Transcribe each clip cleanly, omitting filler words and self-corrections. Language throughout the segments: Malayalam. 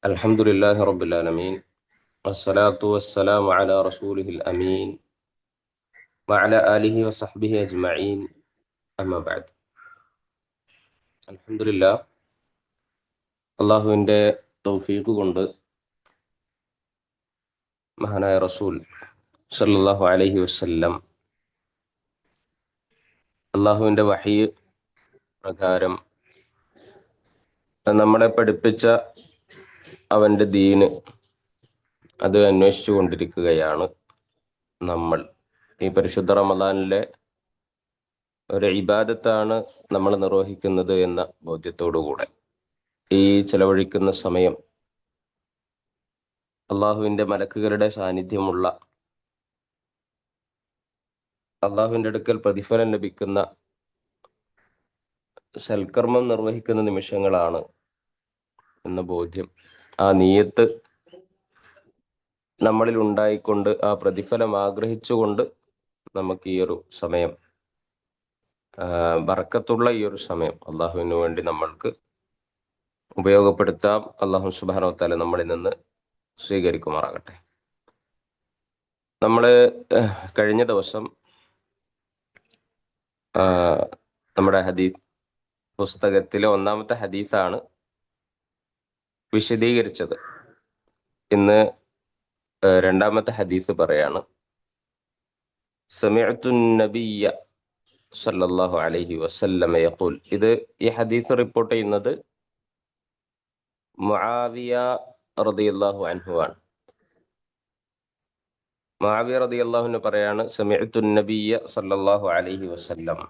الحمد لله رب العالمين والصلاة والسلام على رسوله الأمين وعلى آله وصحبه أجمعين أما بعد. അൽഹംദുലില്ലാ, അള്ളാഹുവിൻ്റെ തൗഫീഖ് കൊണ്ട് മഹാനായ റസൂൽ സല്ലല്ലാഹു അലൈഹി വസല്ലം അള്ളാഹുവിൻ്റെ വഹി പ്രകാരം നമ്മളെ പഠിപ്പിച്ച അവൻ്റെ ദീന് അത് അന്വേഷിച്ചു കൊണ്ടിരിക്കുകയാണ് നമ്മൾ. ഈ പരിശുദ്ധ റമദാനിലെ ഒരു ഇബാദത്താണ് നമ്മൾ നിർവഹിക്കുന്നത് എന്ന ബോധ്യത്തോടുകൂടെ ഈ ചെലവഴിക്കുന്ന സമയം അള്ളാഹുവിൻ്റെ മലക്കുകളുടെ സാന്നിധ്യമുള്ള, അള്ളാഹുവിൻ്റെ അടുക്കൽ പ്രതിഫലം ലഭിക്കുന്ന സൽക്കർമ്മം നിർവഹിക്കുന്ന നിമിഷങ്ങളാണ് എന്ന ബോധ്യം, ആ നീയത്ത് നമ്മളിൽ ഉണ്ടായിക്കൊണ്ട് ആ പ്രതിഫലം ആഗ്രഹിച്ചുകൊണ്ട് നമുക്ക് ഈ ഒരു സമയം, ബർക്കത്തുള്ള ഈ ഒരു സമയം അള്ളാഹുവിന് വേണ്ടി നമ്മൾക്ക് ഉപയോഗപ്പെടുത്താം. അള്ളാഹു സുബ്ഹാനഹു വ തആല നമ്മളിൽ നിന്ന് സ്വീകരിക്കുമാറാകട്ടെ. നമ്മൾ കഴിഞ്ഞ ദിവസം നമ്മുടെ ഹദീസ് പുസ്തകത്തിലെ ഒന്നാമത്തെ ഹദീസാണ് വിശദീകരിച്ചത്. ഇന്ന് രണ്ടാമത്തെ ഹദീസ് പറയാണ്. സമിഅ്തു നബിയ്യ സല്ലല്ലാഹു അലൈഹി വസല്ലമ യഖൂൽ. ഈ ഹദീസ് റിപ്പോർട്ട് ചെയ്യുന്നത് മുആവിയ റളിയല്ലാഹു അൻഹു ആണ്. മുആവിയ റളിയല്ലാഹു അൻഹു പറയാണ്, സമിഅ്തു നബിയ്യ സല്ലല്ലാഹു അലൈഹി വസല്ലം.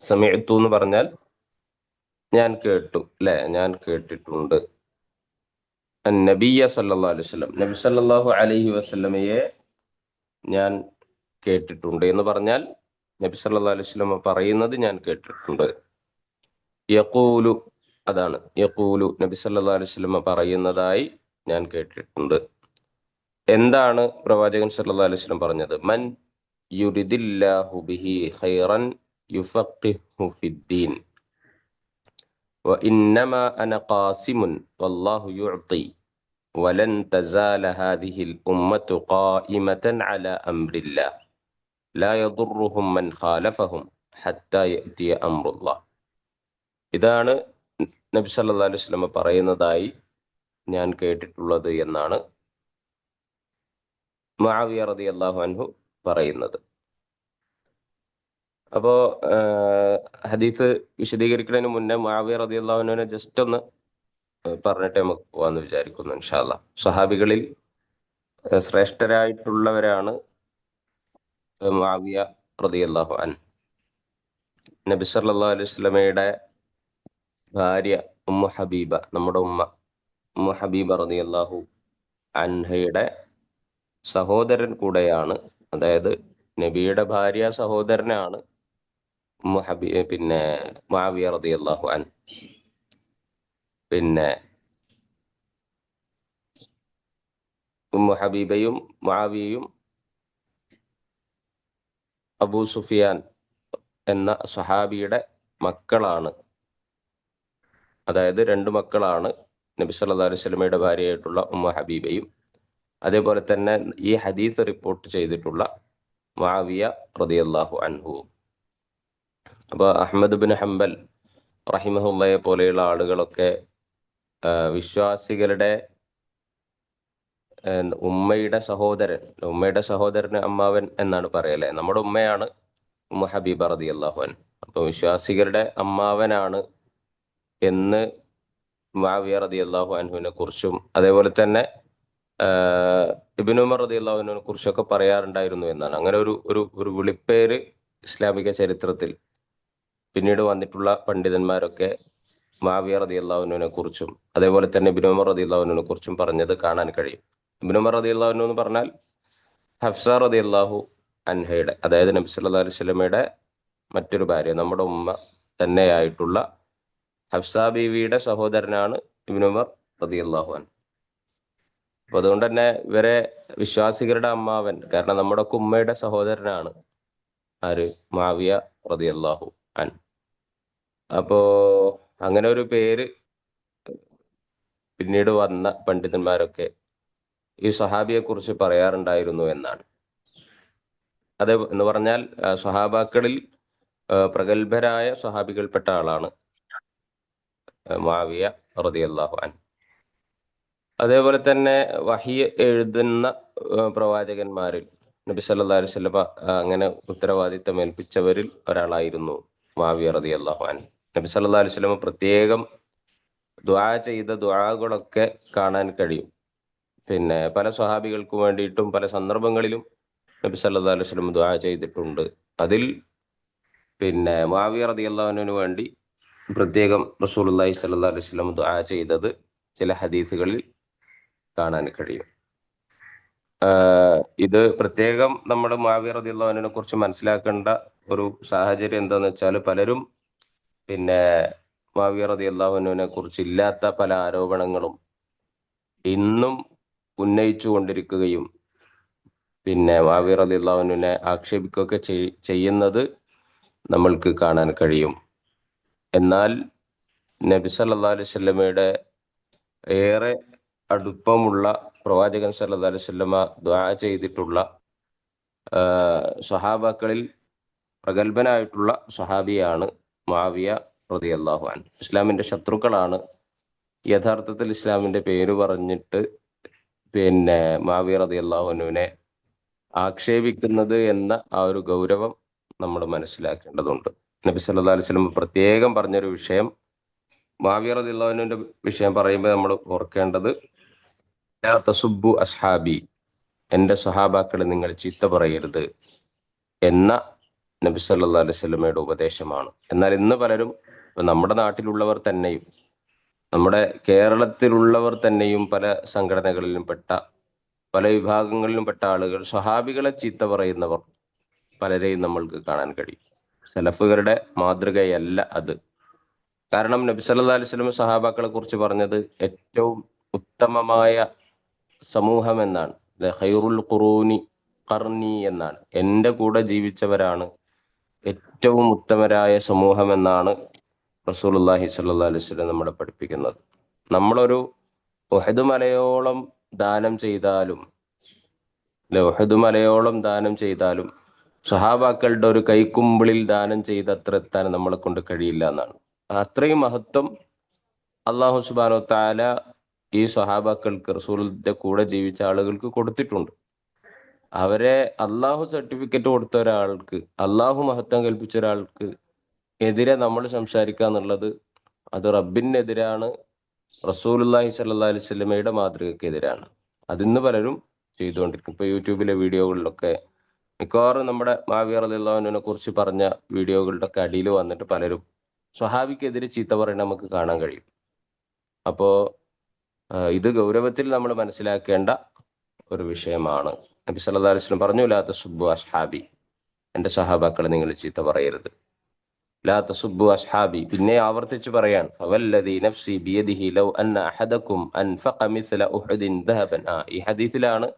സമിഅ്തു എന്ന് പറഞ്ഞാൽ ഞാൻ കേട്ടു, അല്ലെ, ഞാൻ കേട്ടിട്ടുണ്ട്. നബിയ്യ സല്ലല്ലാഹു അലൈഹി വസല്ലം, നബി സല്ലല്ലാഹു അലൈഹി വസല്ലമയെ ഞാൻ കേട്ടിട്ടുണ്ട് എന്ന് പറഞ്ഞാൽ നബി സല്ലല്ലാഹു അലൈഹി വസല്ലം പറയുന്നത് ഞാൻ കേട്ടിട്ടുണ്ട്. യഖൂലു, അതാണ് യഖൂലു, നബി സല്ലല്ലാഹു അലൈഹി വസല്ലം പറയുന്നതായി ഞാൻ കേട്ടിട്ടുണ്ട്. എന്താണ് പ്രവാചകൻ സല്ലല്ലാഹു അലൈഹി വസല്ലം പറഞ്ഞത്? മൻ യുരിദില്ലാഹു ബിഹി ഖൈറൻ യുഫഖിഹു ഫിദ്ദീൻ വഇന്നമാ അന ഖാസിമുൻ വല്ലാഹു യുഅതി വലൻ തസാല ഹാദിഹിൽ ഉമ്മത്തു ഖായിമതൻ അലാ അംരില്ലാഹ് ലാ യദുർറുഹും മൻ ഖാലഫഹും ഹത്താ യഅതിയ അംറുല്ലാഹ്. ഇതാണ് നബി സല്ലല്ലാഹു അലൈഹി വസല്ലം പറയുന്നതായി ഞാൻ കേട്ടിട്ടുള്ളത് എന്നാണ് മുആവിയ റളിയല്ലാഹു അൻഹു പറയുന്നത്. അപ്പോ ഹദീസ് വിശദീകരിക്കുന്നതിന് മുന്നേ മുആവിയ റളിയല്ലാഹു അൻഹുവിനെ ജസ്റ്റ് ഒന്ന് പറഞ്ഞിട്ട് നമുക്ക് പോകാമെന്ന് വിചാരിക്കുന്നു ഇൻഷാ അല്ലാഹ്. സ്വഹാബികളിൽ ശ്രേഷ്ഠരായിട്ടുള്ളവരാണ് മുആവിയ റളിയല്ലാഹു അൻഹു. നബി സല്ലല്ലാഹു അലൈഹി വസല്ലമയുടെ ഭാര്യ ഉമ്മു ഹബീബ, നമ്മുടെ ഉമ്മു ഹബീബ റളിയല്ലാഹു അൻഹയുടെ സഹോദരൻ കൂടെയാണ്. അതായത് നബിയുടെ ഭാര്യ സഹോദരനാണ് മുആവിയ റളിയല്ലാഹു അൻഹു. പിന്നെ ഉമ്മു ഹബീബയും മുആവിയയും അബൂ സുഫിയാൻ എന്ന സഹാബിയുടെ മക്കളാണ്. അതായത് രണ്ട് മക്കളാണ് നബി സല്ലല്ലാഹു അലൈഹി വസല്ലമയുടെ ഭാര്യയായിട്ടുള്ള ഉമ്മു ഹബീബയും അതേപോലെ തന്നെ ഈ ഹദീസ് റിപ്പോർട്ട് ചെയ്തിട്ടുള്ള മുആവിയ റളിയല്ലാഹു അൻഹു. അപ്പോൾ അഹ്മദ് ബിൻ ഹംബൽ റഹിമഹുള്ളയെ പോലെയുള്ള ആളുകളൊക്കെ വിശ്വാസികളുടെ ഉമ്മയുടെ സഹോദരന് അമ്മാവൻ എന്നാണ് പറയല്ലേ. നമ്മുടെ ഉമ്മയാണ് ഉമ്മു ഹബീബ റളിയല്ലാഹു അൻഹ. അപ്പോൾ വിശ്വാസികളുടെ അമ്മാവനാണ് എന്ന് മുആവിയ റളിയല്ലാഹു അൻഹുവിനെ കുറിച്ചും അതേപോലെ തന്നെ ഇബ്നു ഉമർ റളിയല്ലാഹു അൻഹുവിനെ കുറിച്ചൊക്കെ പറയാറുണ്ടായിരുന്നു എന്നാണ്. അങ്ങനെ ഒരു ഒരു ഒരു വിളിപ്പേര് ഇസ്ലാമിക ചരിത്രത്തിൽ പിന്നീട് വന്നിട്ടുള്ള പണ്ഡിതന്മാരൊക്കെ മുആവിയ റളിയല്ലാഹു അൻഹുവിനെ കുറിച്ചും അതേപോലെ തന്നെ ഇബ്നു ഉമർ റളിയല്ലാഹു അൻഹുവിനെ കുറിച്ചും പറഞ്ഞത് കാണാൻ കഴിയും. ഇബ്നു ഉമർ റളിയല്ലാഹു അൻഹു എന്ന് പറഞ്ഞാൽ ഹഫ്സ റളിയല്ലാഹു അൻഹയുടെ, അതായത് നബി സല്ലല്ലാഹു അലൈഹി വസല്ലമയുടെ മറ്റൊരു ഭാര്യ, നമ്മുടെ ഉമ്മ തന്നെയായിട്ടുള്ള ഹഫ്സ ബീവിയുടെ സഹോദരനാണ് ഇബ്നു ഉമർ റളിയല്ലാഹു അൻഹു. അപ്പൊ അതുകൊണ്ട് തന്നെ ഇവരെ വിശ്വാസികളുടെ അമ്മാവൻ, കാരണം നമ്മുടെ ഉമ്മയുടെ സഹോദരനാണ് ആര്? മുആവിയ റളിയല്ലാഹു അൻഹു. അപ്പോ അങ്ങനെ ഒരു പേര് പിന്നീട് വന്ന പണ്ഡിതന്മാരൊക്കെ ഈ സ്വഹാബിയെ കുറിച്ച് പറയാറുണ്ടായിരുന്നു എന്നാണ്. അത് എന്ന് പറഞ്ഞാൽ സ്വഹാബാക്കളിൽ പ്രഗത്ഭരായ സ്വഹാബികൾപ്പെട്ട ആളാണ് മുആവിയ റളിയല്ലാഹു അൻഹു. അതേപോലെ തന്നെ വഹി എഴുതുന്ന പ്രവാചകന്മാരിൽ നബി സല്ലല്ലാഹു അലൈഹി വസല്ലം അങ്ങനെ ഉത്തരവാദിത്തം ഏൽപ്പിച്ചവരിൽ ഒരാളായിരുന്നു മുആവിയ റളിയല്ലാഹു അൻഹു. നബി സല്ലല്ലാഹു അലൈഹി വസല്ലം പ്രത്യേകം ദുആ ചെയ്ത ദുആകളൊക്കെ കാണാൻ കഴിയും. പിന്നെ പല സ്വഹാബികൾക്കും വേണ്ടിയിട്ടും പല സന്ദർഭങ്ങളിലും നബി സല്ലല്ലാഹു അലൈഹി വസല്ലം ദുആ ചെയ്തിട്ടുണ്ട്. അതിൽ പിന്നെ മുആവിയ റളിയല്ലാഹു അൻഹുവിന് വേണ്ടി പ്രത്യേകം റസൂലുള്ളാഹി സ്വല്ലല്ലാഹു അലൈഹി വസല്ലം ദുആ ചെയ്തത് ചില ഹദീസുകളിൽ കാണാൻ കഴിയും. ഇത് പ്രത്യേകം നമ്മുടെ മുആവിയ റളിയല്ലാഹു അൻഹുവിനെ കുറിച്ച് മനസ്സിലാക്കേണ്ട ഒരു സാഹചര്യം എന്താന്ന് വെച്ചാൽ, പലരും പിന്നെ മുആവിയ റളിയല്ലാഹു അൻഹുവിനെ കുറിച്ച് ഇല്ലാത്ത പല ആരോപണങ്ങളും ഇന്നും ഉന്നയിച്ചു കൊണ്ടിരിക്കുകയും പിന്നെ മുആവിയ റളിയല്ലാഹു അൻഹുവിനെ ആക്ഷേപിക്കുകയൊക്കെ ചെയ്യുന്നത് നമ്മൾക്ക് കാണാൻ കഴിയും. എന്നാൽ നബി സല്ലല്ലാഹു അലൈഹി വസല്ലമയുടെ ഏറെ അടുപ്പമുള്ള പ്രവാചകൻ സല്ലല്ലാഹു അലൈഹി വസല്ലമ ദുആ ചെയ്തിട്ടുള്ള സ്വഹാബാക്കളിൽ പ്രഗത്ഭനായിട്ടുള്ള സ്വഹാബിയാണ് മുആവിയ റളിയല്ലാഹു അൻഹു. ഇസ്ലാമിന്റെ ശത്രുക്കളാണ് യഥാർത്ഥത്തിൽ ഇസ്ലാമിന്റെ പേര് പറഞ്ഞിട്ട് പിന്നെ മുആവിയ റളിയല്ലാഹു അൻഹുവിനെ ആക്ഷേപിക്കുന്നത് എന്ന ആ ഒരു ഗൗരവം നമ്മൾ മനസ്സിലാക്കേണ്ടതുണ്ട്. നബി സല്ലല്ലാഹു അലൈഹി വസല്ലം പ്രത്യേകം പറഞ്ഞൊരു വിഷയം, മുആവിയ റളിയല്ലാഹു അൻഹുവിന്റെ വിഷയം പറയുമ്പോൾ നമ്മൾ ഓർക്കേണ്ടത്, ലാ തസുബ്ബു അസ്ഹാബി, എന്റെ സ്വഹാബാക്കളെ നിങ്ങൾ ചീത്ത പറയരുത് എന്ന നബി സല്ലല്ലാഹു അലൈഹി വസല്ലമയുടെ ഉപദേശമാണ്. എന്നാൽ ഇന്ന് പലരും, നമ്മുടെ നാട്ടിലുള്ളവർ തന്നെയും നമ്മുടെ കേരളത്തിലുള്ളവർ തന്നെയും പല സംഘടനകളിലും പെട്ട പല വിഭാഗങ്ങളിലും പെട്ട ആളുകൾ സ്വഹാബികളെ ചീത്ത പറയുന്നവർ പലരെയും നമ്മൾക്ക് കാണാൻ കഴിയും. സലഫുകളുടെ മാതൃകയല്ല അത്. കാരണം നബി സല്ലല്ലാഹു അലൈഹി വസല്ലം സ്വഹാബാക്കളെ കുറിച്ച് പറഞ്ഞത് ഏറ്റവും ഉത്തമമായ സമൂഹം എന്നാണ്. ഖൈറുൽ ഖുറൂനി ഖർനി എന്നാണ്. എൻ്റെ കൂടെ ജീവിച്ചവരാണ് ഏറ്റവും ഉത്തമരായ സമൂഹം എന്നാണ് റസൂലുള്ളാഹി സ്വല്ലല്ലാഹു അലൈഹി വസല്ലം നമ്മളെ പഠിപ്പിക്കുന്നത്. നമ്മളൊരു ഉഹദ് മലയോളം ദാനം ചെയ്താലും ഉഹദ് മലയോളം ദാനം ചെയ്താലും സ്വഹാബാക്കളുടെ ഒരു കൈക്കുമ്പിളിൽ ദാനം ചെയ്ത് അത്ര എത്താൻ നമ്മളെ കൊണ്ട് കഴിയില്ല എന്നാണ്. അത്രയും മഹത്വം അല്ലാഹു സുബ്ഹാനഹു വ തആല ഈ സ്വഹാബാക്കൾക്ക്, റസൂലിന്റെ കൂടെ ജീവിച്ച ആളുകൾക്ക് കൊടുത്തിട്ടുണ്ട്. അവരെ അള്ളാഹു സർട്ടിഫിക്കറ്റ് കൊടുത്ത ഒരാൾക്ക്, അള്ളാഹു മഹത്വം കൽപ്പിച്ച ഒരാൾക്ക് എതിരെ നമ്മൾ സംസാരിക്കുക എന്നുള്ളത് അത് റബ്ബിനെതിരാണ്, റസൂലുള്ളാഹി സ്വല്ലല്ലാഹു അലൈഹി വസല്ലമയുടെ മാതൃകക്കെതിരാണ്. അതിന്ന് പലരും ചെയ്തുകൊണ്ടിരിക്കും. ഇപ്പൊ യൂട്യൂബിലെ വീഡിയോകളിലൊക്കെ മിക്കവാറും നമ്മുടെ മുആവിയ റളിയല്ലാഹു അൻഹുവിനെ കുറിച്ച് പറഞ്ഞ വീഡിയോകളുടെ ഒക്കെ അടിയിൽ വന്നിട്ട് പലരും സ്വഹാബിക്കെതിരെ ചീത്ത പറയുന്നത് നമുക്ക് കാണാൻ കഴിയും. അപ്പോ ഇത് ഗൗരവത്തിൽ നമ്മൾ മനസ്സിലാക്കേണ്ട ഒരു വിഷയമാണ്. നബി സല്ലല്ലാഹു അലൈഹി വസല്ലം പറഞ്ഞു, ലാ തസുബ്ബു അസ്ഹാബി, എന്റെ സഹാബാക്കളെ നിങ്ങൾ ചീത്ത പറയരുത്. ലാ തസുബ്ബു അസ്ഹാബി, പിന്നെ ആവർത്തിച്ച് പറയാൻ, ഫവല്ലദി നഫ്സി ബിയദിഹി ലൗ അന്ന അഹദകും അൻഫഖ മിസ്ല ഉഹുദിൻ ദഹബൻ. ഈ ഹദീസിലാണ്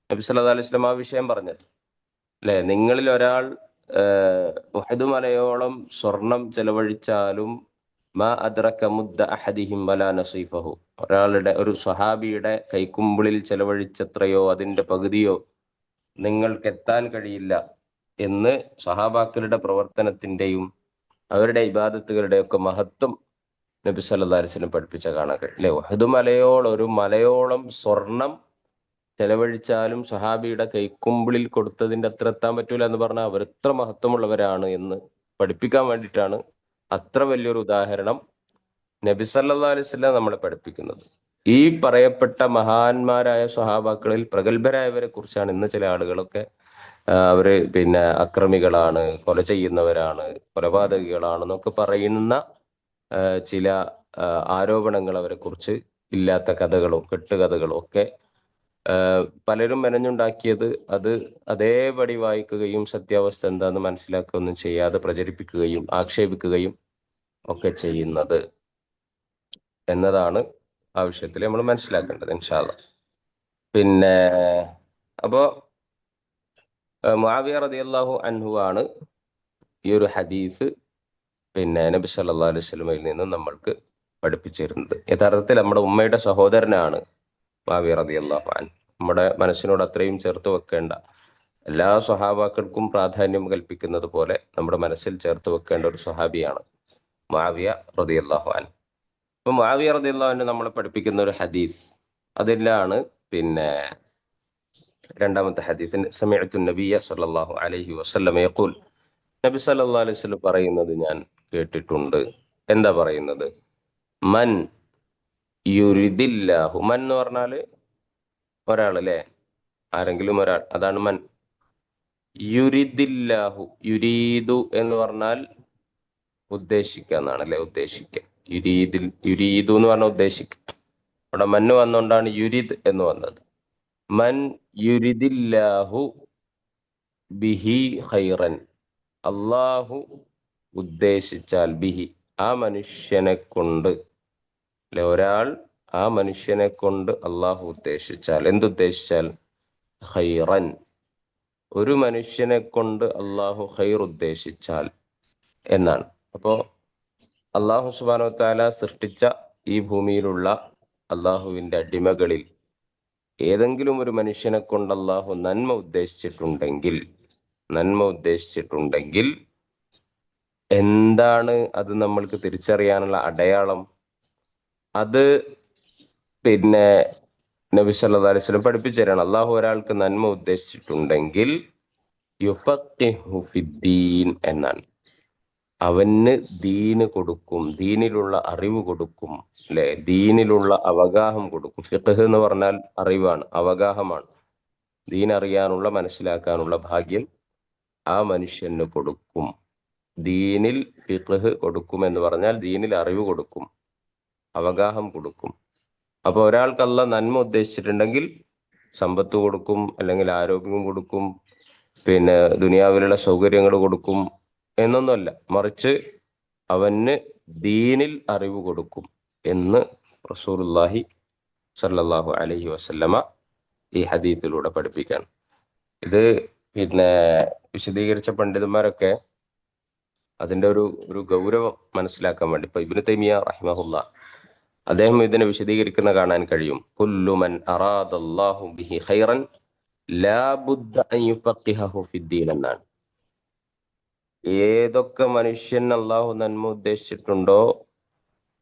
നബി സല്ലല്ലാഹു അലൈഹി വസല്ലം ആ വിഷയം പറഞ്ഞത്. അല്ലെ, നിങ്ങളിൽ ഒരാൾ ഉഹദ് മലയോളം സ്വർണം ചെലവഴിച്ചാലും മാ അദ്റക മുദ്ദ അഹദിഹിം വലാ നസീഫഹു, ഒരാളുടെ, ഒരു സ്വഹാബിയുടെ കൈക്കുമ്പിളിൽ ചെലവഴിച്ചത്രയോ അതിന്റെ പകുതിയോ നിങ്ങൾക്ക് എത്താൻ കഴിയില്ല എന്ന് സ്വഹാബാക്കളുടെ പ്രവർത്തനത്തിന്റെയും അവരുടെ ഇബാദത്തുകളുടെ ഒക്കെ മഹത്വം നബി സല്ലല്ലാഹു അലൈഹി വസല്ലം പഠിപ്പിച്ച കാണാൻ കഴിയും. അല്ലെ, ഉഹദ് മലയോളം, ഒരു മലയോളം സ്വർണം ചെലവഴിച്ചാലും സ്വഹാബിയുടെ കൈക്കുമ്പിളിൽ കൊടുത്തതിന്റെ അത്ര എത്താൻ പറ്റൂല എന്ന് പറഞ്ഞാൽ അവർ എത്ര മഹത്വമുള്ളവരാണ് എന്ന് പഠിപ്പിക്കാൻ വേണ്ടിയിട്ടാണ് അത്ര വലിയൊരു ഉദാഹരണം നബി സല്ലല്ലാഹു അലൈഹി വസല്ലം നമ്മളെ പഠിപ്പിക്കുന്നത്. ഈ പറയപ്പെട്ട മഹാന്മാരായ സ്വഹാബാക്കളിൽ പ്രഗത്ഭരായവരെ കുറിച്ചാണ് ഇന്ന് ചില ആളുകളൊക്കെ അവര് പിന്നെ അക്രമികളാണ്, കൊല ചെയ്യുന്നവരാണ്, കൊലപാതകികളാണെന്നൊക്കെ പറയുന്ന ചില ആരോപണങ്ങൾ അവരെ കുറിച്ച്, ഇല്ലാത്ത കഥകളും കെട്ടുകഥകളും ഒക്കെ പലരും മെനഞ്ഞുണ്ടാക്കിയത് അത് അതേപടി വായിക്കുകയും സത്യാവസ്ഥ എന്താണെന്ന് മനസ്സിലാക്കുകയൊന്നും ചെയ്യാതെ പ്രചരിപ്പിക്കുകയും ആക്ഷേപിക്കുകയും ഒക്കെ ചെയ്യുന്നത് എന്നതാണ് ആവശ്യത്തിൽ നമ്മൾ മനസ്സിലാക്കേണ്ടത് ഇൻഷാ അല്ലാഹ്. പിന്നെ അപ്പോ മുആവിയ റളിയല്ലാഹു അൻഹു ആണ് ഈ ഒരു ഹദീസ് പിന്നെ നബി സല്ലല്ലാഹു അലൈഹി വസല്ലമയിൽ നിന്ന് നമ്മൾക്ക് പഠിപ്പിച്ചിരുന്നത്. യഥാർത്ഥത്തിൽ നമ്മുടെ ഉമ്മയുടെ സഹോദരനാണ് മുആവിയ റളിയല്ലാഹു അൻഹു. നമ്മുടെ മനസ്സിനോട് അത്രയും ചേർത്ത് വെക്കേണ്ട, എല്ലാ സ്വഹാബാക്കൾക്കും പ്രാധാന്യം കൽപ്പിക്കുന്നത് പോലെ നമ്മുടെ മനസ്സിൽ ചേർത്ത് വെക്കേണ്ട ഒരു സ്വഹാബിയാണ് മുആവിയ റളിയല്ലാഹു അൻഹു. അപ്പൊ മുആവിയ റളിയല്ലാഹു അൻഹു നമ്മളെ പഠിപ്പിക്കുന്ന ഒരു ഹദീസ്, അതിലാണ് പിന്നെ രണ്ടാമത്തെ ഹദീസ്. സമിഅ്തു നബിയ സല്ലല്ലാഹു അലൈഹി വസല്ലം യഖൂൽ, നബി സല്ലല്ലാഹു അലൈഹി വസല്ലം പറയുന്നത് ഞാൻ കേട്ടിട്ടുണ്ട്. എന്താ പറയുന്നത്? മൻ യുരിദില്ലാഹു, മൻ എന്ന് പറഞ്ഞാല് ഒരാൾ അല്ലേ, ആരെങ്കിലും ഒരാൾ, അതാണ് മൻ. യുരിദില്ലാഹു, യുരീദു എന്ന് പറഞ്ഞാൽ ഉദ്ദേശിക്കുക എന്നാണ് അല്ലെ, ഉദ്ദേശിക്കുക. യുരീദു എന്ന് പറഞ്ഞാൽ ഉദ്ദേശിക്കുക. അവിടെ മന്ന് വന്നുകൊണ്ടാണ് യുരിദ് എന്ന് വന്നത്. മൻ യുരിദില്ലാഹു ബിഹി ഖൈറൻ, അള്ളാഹു ഉദ്ദേശിച്ചാൽ, ബിഹി ആ മനുഷ്യനെ കൊണ്ട്, അല്ലെ ഒരാൾ ആ മനുഷ്യനെ കൊണ്ട് അള്ളാഹു ഉദ്ദേശിച്ചാൽ, എന്തുദ്ദേശിച്ചാൽ? ഖൈറൻ, ഒരു മനുഷ്യനെ കൊണ്ട് അള്ളാഹു ഖൈർ ഉദ്ദേശിച്ചാൽ എന്നാണ്. അപ്പോ അള്ളാഹു സുബ്ഹാനഹു വ തആല സൃഷ്ടിച്ച ഈ ഭൂമിയിലുള്ള അള്ളാഹുവിന്റെ അടിമകളിൽ ഏതെങ്കിലും ഒരു മനുഷ്യനെ കൊണ്ട് അള്ളാഹു നന്മ ഉദ്ദേശിച്ചിട്ടുണ്ടെങ്കിൽ എന്താണ് അത് നമ്മൾക്ക് തിരിച്ചറിയാനുള്ള അടയാളം? അത് പിന്നെ നബി സല്ലല്ലാഹു അലൈഹി വസല്ലം പഠിപ്പിച്ചു തരാണ്. അള്ളാഹു ഒരാൾക്ക് നന്മ ഉദ്ദേശിച്ചിട്ടുണ്ടെങ്കിൽ യുഫഖിഹു ഫിദ്ദീൻ എന്നാണ്. അവന് ദീന് കൊടുക്കും, ദീനിലുള്ള അറിവ് കൊടുക്കും, അല്ലെ, ദീനിലുള്ള അവഗാഹം കൊടുക്കും. ഫിഖ്ഹ് എന്ന് പറഞ്ഞാൽ അറിവാണ്, അവഗാഹമാണ്. ദീൻ അറിയാനുള്ള, മനസ്സിലാക്കാനുള്ള ഭാഗ്യം ആ മനുഷ്യന് കൊടുക്കും. ദീനിൽ ഫിഖ്ഹ് കൊടുക്കും എന്ന് പറഞ്ഞാൽ ദീനിൽ അറിവ് കൊടുക്കും, അവഗാഹം കൊടുക്കും. അപ്പൊ ഒരാൾക്ക് അല്ലാഹ് നന്മ ഉദ്ദേശിച്ചിട്ടുണ്ടെങ്കിൽ സമ്പത്ത് കൊടുക്കും, അല്ലെങ്കിൽ ആരോഗ്യം കൊടുക്കും, പിന്നെ ദുനിയാവിലുള്ള സൗകര്യങ്ങൾ കൊടുക്കും എന്നൊന്നുമല്ല, മറിച്ച് അവന് ദീനിൽ അറിവ് കൊടുക്കും എന്ന് റസൂലുള്ളാഹി സല്ലല്ലാഹു അലൈഹി വസല്ലമ ഈ ഹദീസിലൂടെ പഠിപ്പിക്കാൻ. ഇത് പിന്നെ വിശദീകരിച്ച പണ്ഡിതന്മാരൊക്കെ അതിന്റെ ഒരു ഗൗരവം മനസ്സിലാക്കാൻ വേണ്ടി, ഇപ്പൊ ഇബ്നു തൈമിയ റഹിമഹുല്ലാ അദ്ദേഹം ഇതിനെ വിശദീകരിക്കുന്ന കാണാൻ കഴിയും. കുല്ലു മൻ അറാദല്ലാഹു ബിഹി ഖൈറൻ ലാ ബുദ്ദ അൻ യുഫഖിഹു ഫിദ്ദീൻ എന്നാണ്. ഏതൊക്കെ മനുഷ്യൻ അള്ളാഹു നന്മ ഉദ്ദേശിച്ചിട്ടുണ്ടോ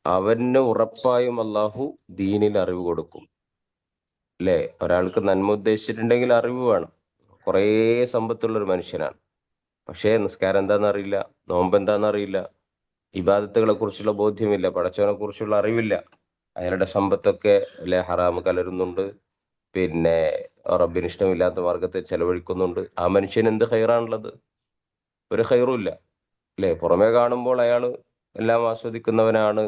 അവന് ഉറപ്പായും അള്ളാഹു ദീനിൽ അറിവ് കൊടുക്കും. അല്ലെ, ഒരാൾക്ക് നന്മ ഉദ്ദേശിച്ചിട്ടുണ്ടെങ്കിൽ അറിവ് വേണം. കുറേ സമ്പത്തുള്ള ഒരു മനുഷ്യനാണ്, പക്ഷേ നിസ്കാരം എന്താണെന്നറിയില്ല, നോമ്പ് എന്താണെന്നറിയില്ല, ഇബാദത്തുകളെ കുറിച്ചുള്ള ബോധ്യമില്ല, പടച്ചവനെ കുറിച്ചുള്ള അറിവില്ല. അയാളുടെ സമ്പത്തൊക്കെ അല്ലെ ഹറാമ് കലരുന്നുണ്ട്, പിന്നെ റബ്ബിന് ഇഷ്ടമില്ലാത്ത മാർഗത്തിൽ ചെലവഴിക്കുന്നുണ്ട്. ആ മനുഷ്യൻ എന്ത് ഖൈറാണുള്ളത്? ഒരു ഖൈറും ഇല്ല. അല്ലെ, പുറമെ കാണുമ്പോൾ അയാൾ എല്ലാം ആസ്വദിക്കുന്നവനാണ്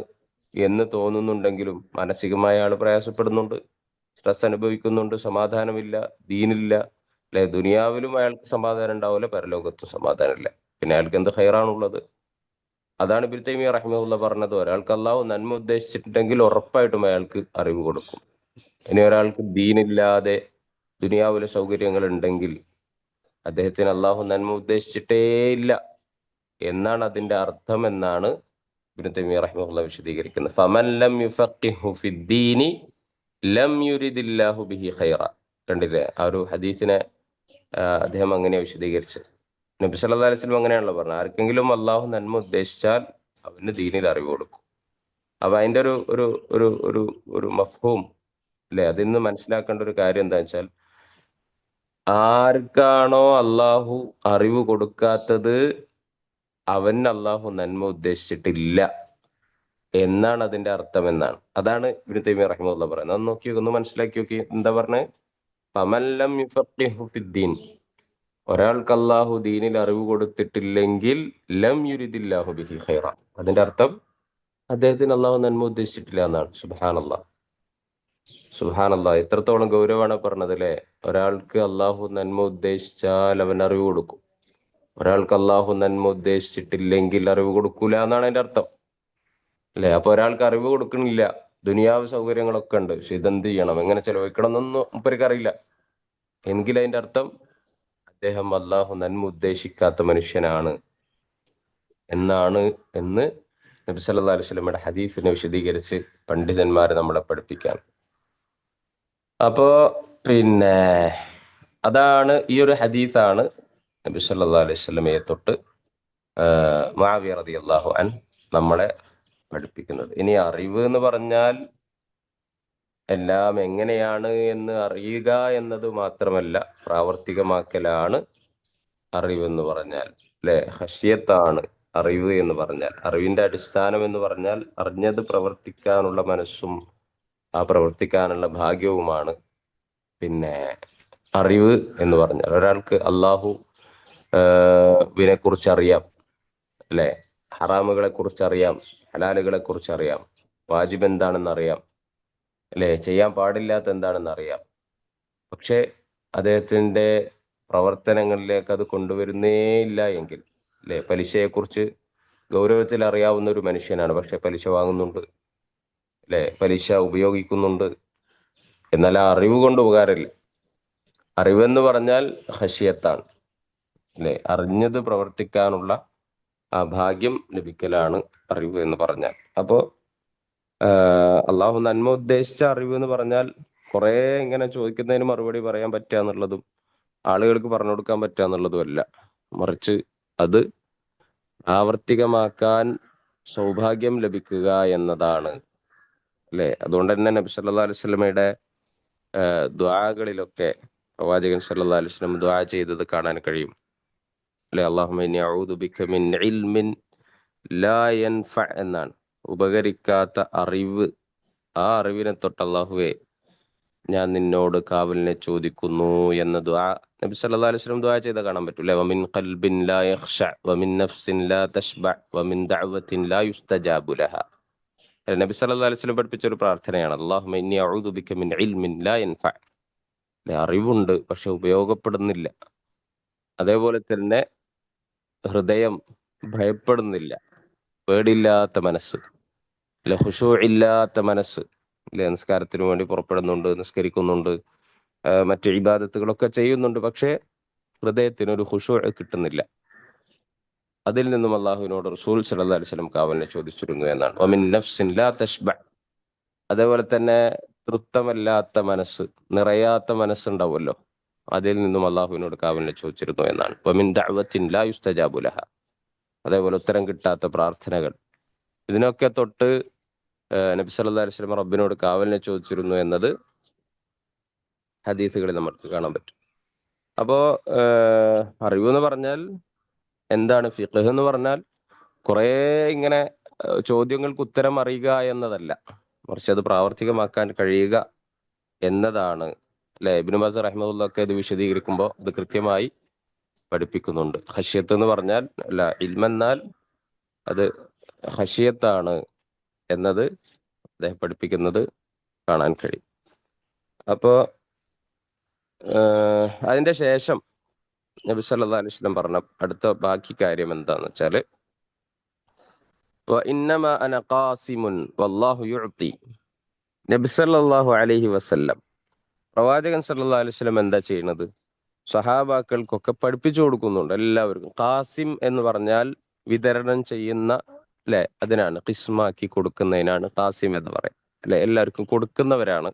എന്ന് തോന്നുന്നുണ്ടെങ്കിലും മാനസികമായി അയാൾ പ്രയാസപ്പെടുന്നുണ്ട്, സ്ട്രെസ് അനുഭവിക്കുന്നുണ്ട്, സമാധാനമില്ല, ദീനില്ല. അല്ലെ, ദുനിയാവിലും അയാൾക്ക് സമാധാനം ഉണ്ടാവില്ല, പരലോകത്തും സമാധാനമില്ല. പിന്നെ അയാൾക്ക് എന്ത് ഖൈറാണുള്ളത്? അതാണ് ഇബ്നു തൈമിയ്യ റഹിമഹുല്ലാഹ് പറഞ്ഞത്, ഒരാൾക്ക് അള്ളാഹു നന്മ ഉദ്ദേശിച്ചിട്ടുണ്ടെങ്കിൽ ഉറപ്പായിട്ടും അയാൾക്ക് അറിവ് കൊടുക്കും. ഇനി ഒരാൾക്ക് ദീനില്ലാതെ ദുനിയാവിലെ സൗകര്യങ്ങൾ ഉണ്ടെങ്കിൽ അദ്ദേഹത്തിന് അള്ളാഹു നന്മ ഉദ്ദേശിച്ചിട്ടേ ഇല്ല എന്നാണ് അതിന്റെ അർത്ഥം എന്നാണ് ഇബ്നു തൈമിയ്യ റഹിമഹുല്ലാഹ് വിശദീകരിക്കുന്നത്. ഫമൻ ലം യുഫഖിഹു ഫിദ്ദീനി ലം യുരിദില്ലാഹു ബിഹി ഖൈറ. കണ്ടില്ലേ ആ ഒരു ഹദീസിനെ? അദ്ദേഹം അങ്ങനെ വിശദീകരിച്ചത്. നബി സല്ലല്ലാഹു അലൈഹി വസല്ലം അങ്ങനെയാണല്ലോ പറഞ്ഞത്, ആർക്കെങ്കിലും അള്ളാഹു നന്മ ഉദ്ദേശിച്ചാൽ അവന് ദീനിൽ അറിവ് കൊടുക്കും. അപ്പൊ അതിന്റെ ഒരു ഒരു ഒരു ഒരു ഒരു മഫ്ഹൂം, അല്ലെ, അതിൽ നിന്ന് മനസ്സിലാക്കേണ്ട ഒരു കാര്യം എന്താ വെച്ചാൽ, ആർക്കാണോ അള്ളാഹു അറിവ് കൊടുക്കാത്തത് അവന് അള്ളാഹു നന്മ ഉദ്ദേശിച്ചിട്ടില്ല എന്നാണ് അതിന്റെ അർത്ഥം എന്നാണ്. അതാണ് ഇബ്നു തൈമിയ്യ റഹിമഹുല്ലാഹ് പറയുന്നത്. ഒന്ന് നോക്കി, ഒന്ന് മനസ്സിലാക്കി നോക്കി, എന്താ പറഞ്ഞത്? ഫമൻ ലം യുഫഖിഹു ഫിദ്ദീൻ, ഒരാൾക്ക് അള്ളാഹു ദീനിൽ അറിവ് കൊടുത്തിട്ടില്ലെങ്കിൽ ലം യുരിദില്ലാഹു ബിഹി ഖൈറ, അതിന്റെ അർത്ഥം അദ്ദേഹത്തിന് അള്ളാഹു നന്മ ഉദ്ദേശിച്ചിട്ടില്ല എന്നാണ്. സുബ്ഹാനല്ലാഹ്, സുബ്ഹാനല്ലാഹ്, എത്രത്തോളം ഗൗരവമാണ് പറഞ്ഞത് അല്ലെ? ഒരാൾക്ക് അള്ളാഹു നന്മ ഉദ്ദേശിച്ചാൽ അവൻ അറിവ് കൊടുക്കും, ഒരാൾക്ക് അള്ളാഹു നന്മ ഉദ്ദേശിച്ചിട്ടില്ലെങ്കിൽ അറിവ് കൊടുക്കൂല എന്നാണ് അതിന്റെ അർത്ഥം. അല്ലെ, അപ്പൊ ഒരാൾക്ക് അറിവ് കൊടുക്കണില്ല, ദുനിയാവ് സൗകര്യങ്ങളൊക്കെ ഉണ്ട്, പക്ഷെ ഇതെന്ത് ചെയ്യണം, എങ്ങനെ ചെലവഴിക്കണം എന്നൊന്നും മൂപ്പർക്ക് അറിയില്ല, എങ്കിൽ അതിന്റെ അർത്ഥം അദ്ദേഹം അള്ളാഹു നന്മ ഉദ്ദേശിക്കാത്ത മനുഷ്യനാണ് എന്നാണ് എന്ന് നബി സല്ലല്ലാഹു അലൈഹി വസല്ലമയുടെ ഹദീസിനെ വിശദീകരിച്ച് പണ്ഡിതന്മാർ നമ്മളെ പഠിപ്പിക്കാൻ. അപ്പോ പിന്നെ അതാണ് ഈ ഒരു ഹദീസാണ് നബി സല്ലല്ലാഹു അലൈഹി വസല്ലമയെ തൊട്ട് മുആവിയ റളിയല്ലാഹു അൻ നമ്മളെ പഠിപ്പിക്കുന്നത്. ഇനി അറിവ് എന്ന് പറഞ്ഞാൽ എല്ലാം എങ്ങനെയാണ് എന്ന് അറിയുക എന്നത് മാത്രമല്ല, പ്രാവർത്തികമാക്കലാണ് അറിവെന്ന് പറഞ്ഞാൽ. അല്ലെ, ഹഷ്യത്താണ് അറിവ് എന്ന് പറഞ്ഞാൽ. അറിവിന്റെ അടിസ്ഥാനം എന്ന് പറഞ്ഞാൽ അറിഞ്ഞത് പ്രവർത്തിക്കാനുള്ള മനസ്സും ആ പ്രവർത്തിക്കാനുള്ള ഭാഗ്യവുമാണ് പിന്നെ അറിവ് എന്ന് പറഞ്ഞാൽ. ഒരാൾക്ക് അള്ളാഹു വിനെ കുറിച്ച് അറിയാം, അല്ലെ, ഹറാമുകളെ കുറിച്ച് അറിയാം, ഹലാലുകളെ കുറിച്ച് അറിയാം, വാജിബ് എന്താണെന്ന് അറിയാം, അല്ലെ, ചെയ്യാൻ പാടില്ലാത്ത എന്താണെന്ന് അറിയാം. പക്ഷെ അദ്ദേഹത്തിന്റെ പ്രവർത്തനങ്ങളിലേക്ക് അത് കൊണ്ടുവരുന്നേ ഇല്ല എങ്കിൽ, അല്ലെ, പലിശയെക്കുറിച്ച് ഗൗരവത്തിൽ അറിയാവുന്ന ഒരു മനുഷ്യനാണ്, പക്ഷെ പലിശ വാങ്ങുന്നുണ്ട്, അല്ലെ, പലിശ ഉപയോഗിക്കുന്നുണ്ട്, എന്നാൽ ആ അറിവ് കൊണ്ട് ഉപകാരമില്ല. അറിവെന്ന് പറഞ്ഞാൽ ഹഷിയത്താണ്, അല്ലെ, അറിഞ്ഞത് പ്രവർത്തിക്കാനുള്ള ആ ഭാഗ്യം ലഭിക്കലാണ് അറിവ് എന്ന് പറഞ്ഞാൽ. അപ്പോ അള്ളാഹു നന്മ ഉദ്ദേശിച്ച അറിവ് എന്ന് പറഞ്ഞാൽ കുറെ ഇങ്ങനെ ചോദിക്കുന്നതിന് മറുപടി പറയാൻ പറ്റുക എന്നുള്ളതും ആളുകൾക്ക് പറഞ്ഞു കൊടുക്കാൻ പറ്റുക എന്നുള്ളതും അല്ല, മറിച്ച് അത് പ്രാവർത്തികമാക്കാൻ സൗഭാഗ്യം ലഭിക്കുക എന്നതാണ്, അല്ലെ. അതുകൊണ്ട് തന്നെ നബി സല്ലല്ലാഹു അലൈഹി വസല്ലമയുടെ ദുആകളിലൊക്കെ പ്രവാചകൻ സല്ലല്ലാഹു അലൈഹി വസല്ലം ദുആ ചെയ്തത് കാണാൻ കഴിയും, അല്ലെ. അല്ലാഹുമ്മ ഇന്നി അഊദു ബിക മിൻ ഇൽമിൻ ലാ യൻഫഅ എന്നാണ്. ഉപകരിക്കാത്ത അറിവ്, ആ അറിവിനെ തൊട്ട് അല്ലാഹുവേ ഞാൻ നിന്നോട് കാവലിനെ ചോദിക്കുന്നു എന്ന ദുആ നബി സല്ലല്ലാഹു അലൈഹി വസല്ലം ദുആ ചെയ്ത കാണാൻ പറ്റൂല്ലേ. വമിൻ ഖൽബിൻ ലാ യഖ്ശഅ വമിൻ നഫ്സിൻ ലാ തശ്ബഅ വമിൻ ദഅവത്തിൻ ലാ യുസ്തജാബു ലഹാ. നബി സല്ലല്ലാഹു അലൈഹി വസല്ലം പഠിപ്പിച്ച ഒരു പ്രാർത്ഥനയാണ്, അല്ലാഹുമ്മ ഇന്നി അഊദു ബിക മിൻ ഇൽമിൻ ലാ യൻഫഅ. അറിവുണ്ട് പക്ഷെ ഉപയോഗപ്പെടുന്നില്ല. അതേപോലെ തന്നെ ഹൃദയം ഭയപ്പെടുന്നില്ല, പേടിയില്ലാത്ത മനസ്സ്, അല്ലെ, ഖുശൂ ഇല്ലാത്ത മനസ്സ്, അല്ലെ, നിസ്കാരത്തിന് വേണ്ടി പുറപ്പെടുന്നുണ്ട്, നിസ്കരിക്കുന്നുണ്ട്, മറ്റു ഇബാദത്തുകളൊക്കെ ചെയ്യുന്നുണ്ട്, പക്ഷെ ഹൃദയത്തിന് ഒരു ഖുശൂ കിട്ടുന്നില്ല. അതിൽ നിന്നും അള്ളാഹുവിനോട് റസൂൽ സല്ലല്ലാഹു അലൈഹി വസല്ലം കാവലിനെ ചോദിച്ചിരുന്നു എന്നാണ്. വമിൻ നഫ്സിൻ ലാ തശ്ബഅ. അതേപോലെ തന്നെ തൃപ്തമല്ലാത്ത മനസ്സ്, നിറയാത്ത മനസ്സുണ്ടാവുമല്ലോ, അതിൽ നിന്നും അള്ളാഹുവിനോട് കാവലിനെ ചോദിച്ചിരുന്നു എന്നാണ്. വമിൻ ദഅവത്തിൻ ലാ യുസ്തജാബു ലഹാ. അതേപോലെ ഉത്തരം കിട്ടാത്ത പ്രാർത്ഥനകൾ, ഇതിനൊക്കെ തൊട്ട് നബി സല്ലല്ലാഹു അലൈഹി വസല്ലം റബ്ബിനോട് കാവലിനെ ചോദിച്ചിരുന്നു എന്നത് ഹദീസുകളിൽ നമുക്ക് കാണാൻ പറ്റും. അപ്പോ അറിവ് എന്ന് പറഞ്ഞാൽ എന്താണ്? ഫിഖ്ഹ് എന്ന് പറഞ്ഞാൽ കുറെ ഇങ്ങനെ ചോദ്യങ്ങൾക്ക് ഉത്തരം അറിയുക എന്നതല്ല, മറിച്ച് അത് പ്രാവർത്തികമാക്കാൻ കഴിയുക എന്നതാണ്, അല്ലെ. ഇബ്നു ബാസ് റഹിമഹുല്ലാഹ് ഒക്കെ ഇത് വിശദീകരിക്കുമ്പോൾ അത് കൃത്യമായി പഠിപ്പിക്കുന്നുണ്ട്. ഖശ്യത്ത് എന്ന് പറഞ്ഞാൽ, അല്ല, ഇൽമെന്നാൽ അത് ഖശ്യത്താണ് എന്നത് അദ്ദേഹം പഠിപ്പിക്കുന്നത് കാണാൻ കഴിയും. അപ്പോ അതിന്റെ ശേഷം നബി സല്ലല്ലാഹു അലൈഹി വസല്ലം പറഞ്ഞ അടുത്ത ബാക്കി കാര്യം എന്താന്ന് വെച്ചാല്, വഇന്നമാ അന ഖാസിമുൻ വല്ലാഹു യുഅതി. നബി സല്ലല്ലാഹു അലൈഹി വസല്ലം, പ്രവാചകൻ സല്ലല്ലാഹു അലൈഹി വസല്ലം എന്താ ചെയ്യുന്നത്? സഹാബാക്കൾക്കൊക്കെ പഠിപ്പിച്ചു കൊടുക്കുന്നുണ്ട്, എല്ലാവർക്കും. ഖാസിം എന്ന് പറഞ്ഞാൽ വിതരണം ചെയ്യുന്ന, അല്ലെ, അതിനാണ്, ഖിസ്മാക്കി കൊടുക്കുന്നതിനാണ് ഖാസിം എന്ന് പറയാം, അല്ലെ. എല്ലാവർക്കും കൊടുക്കുന്നവരാണ്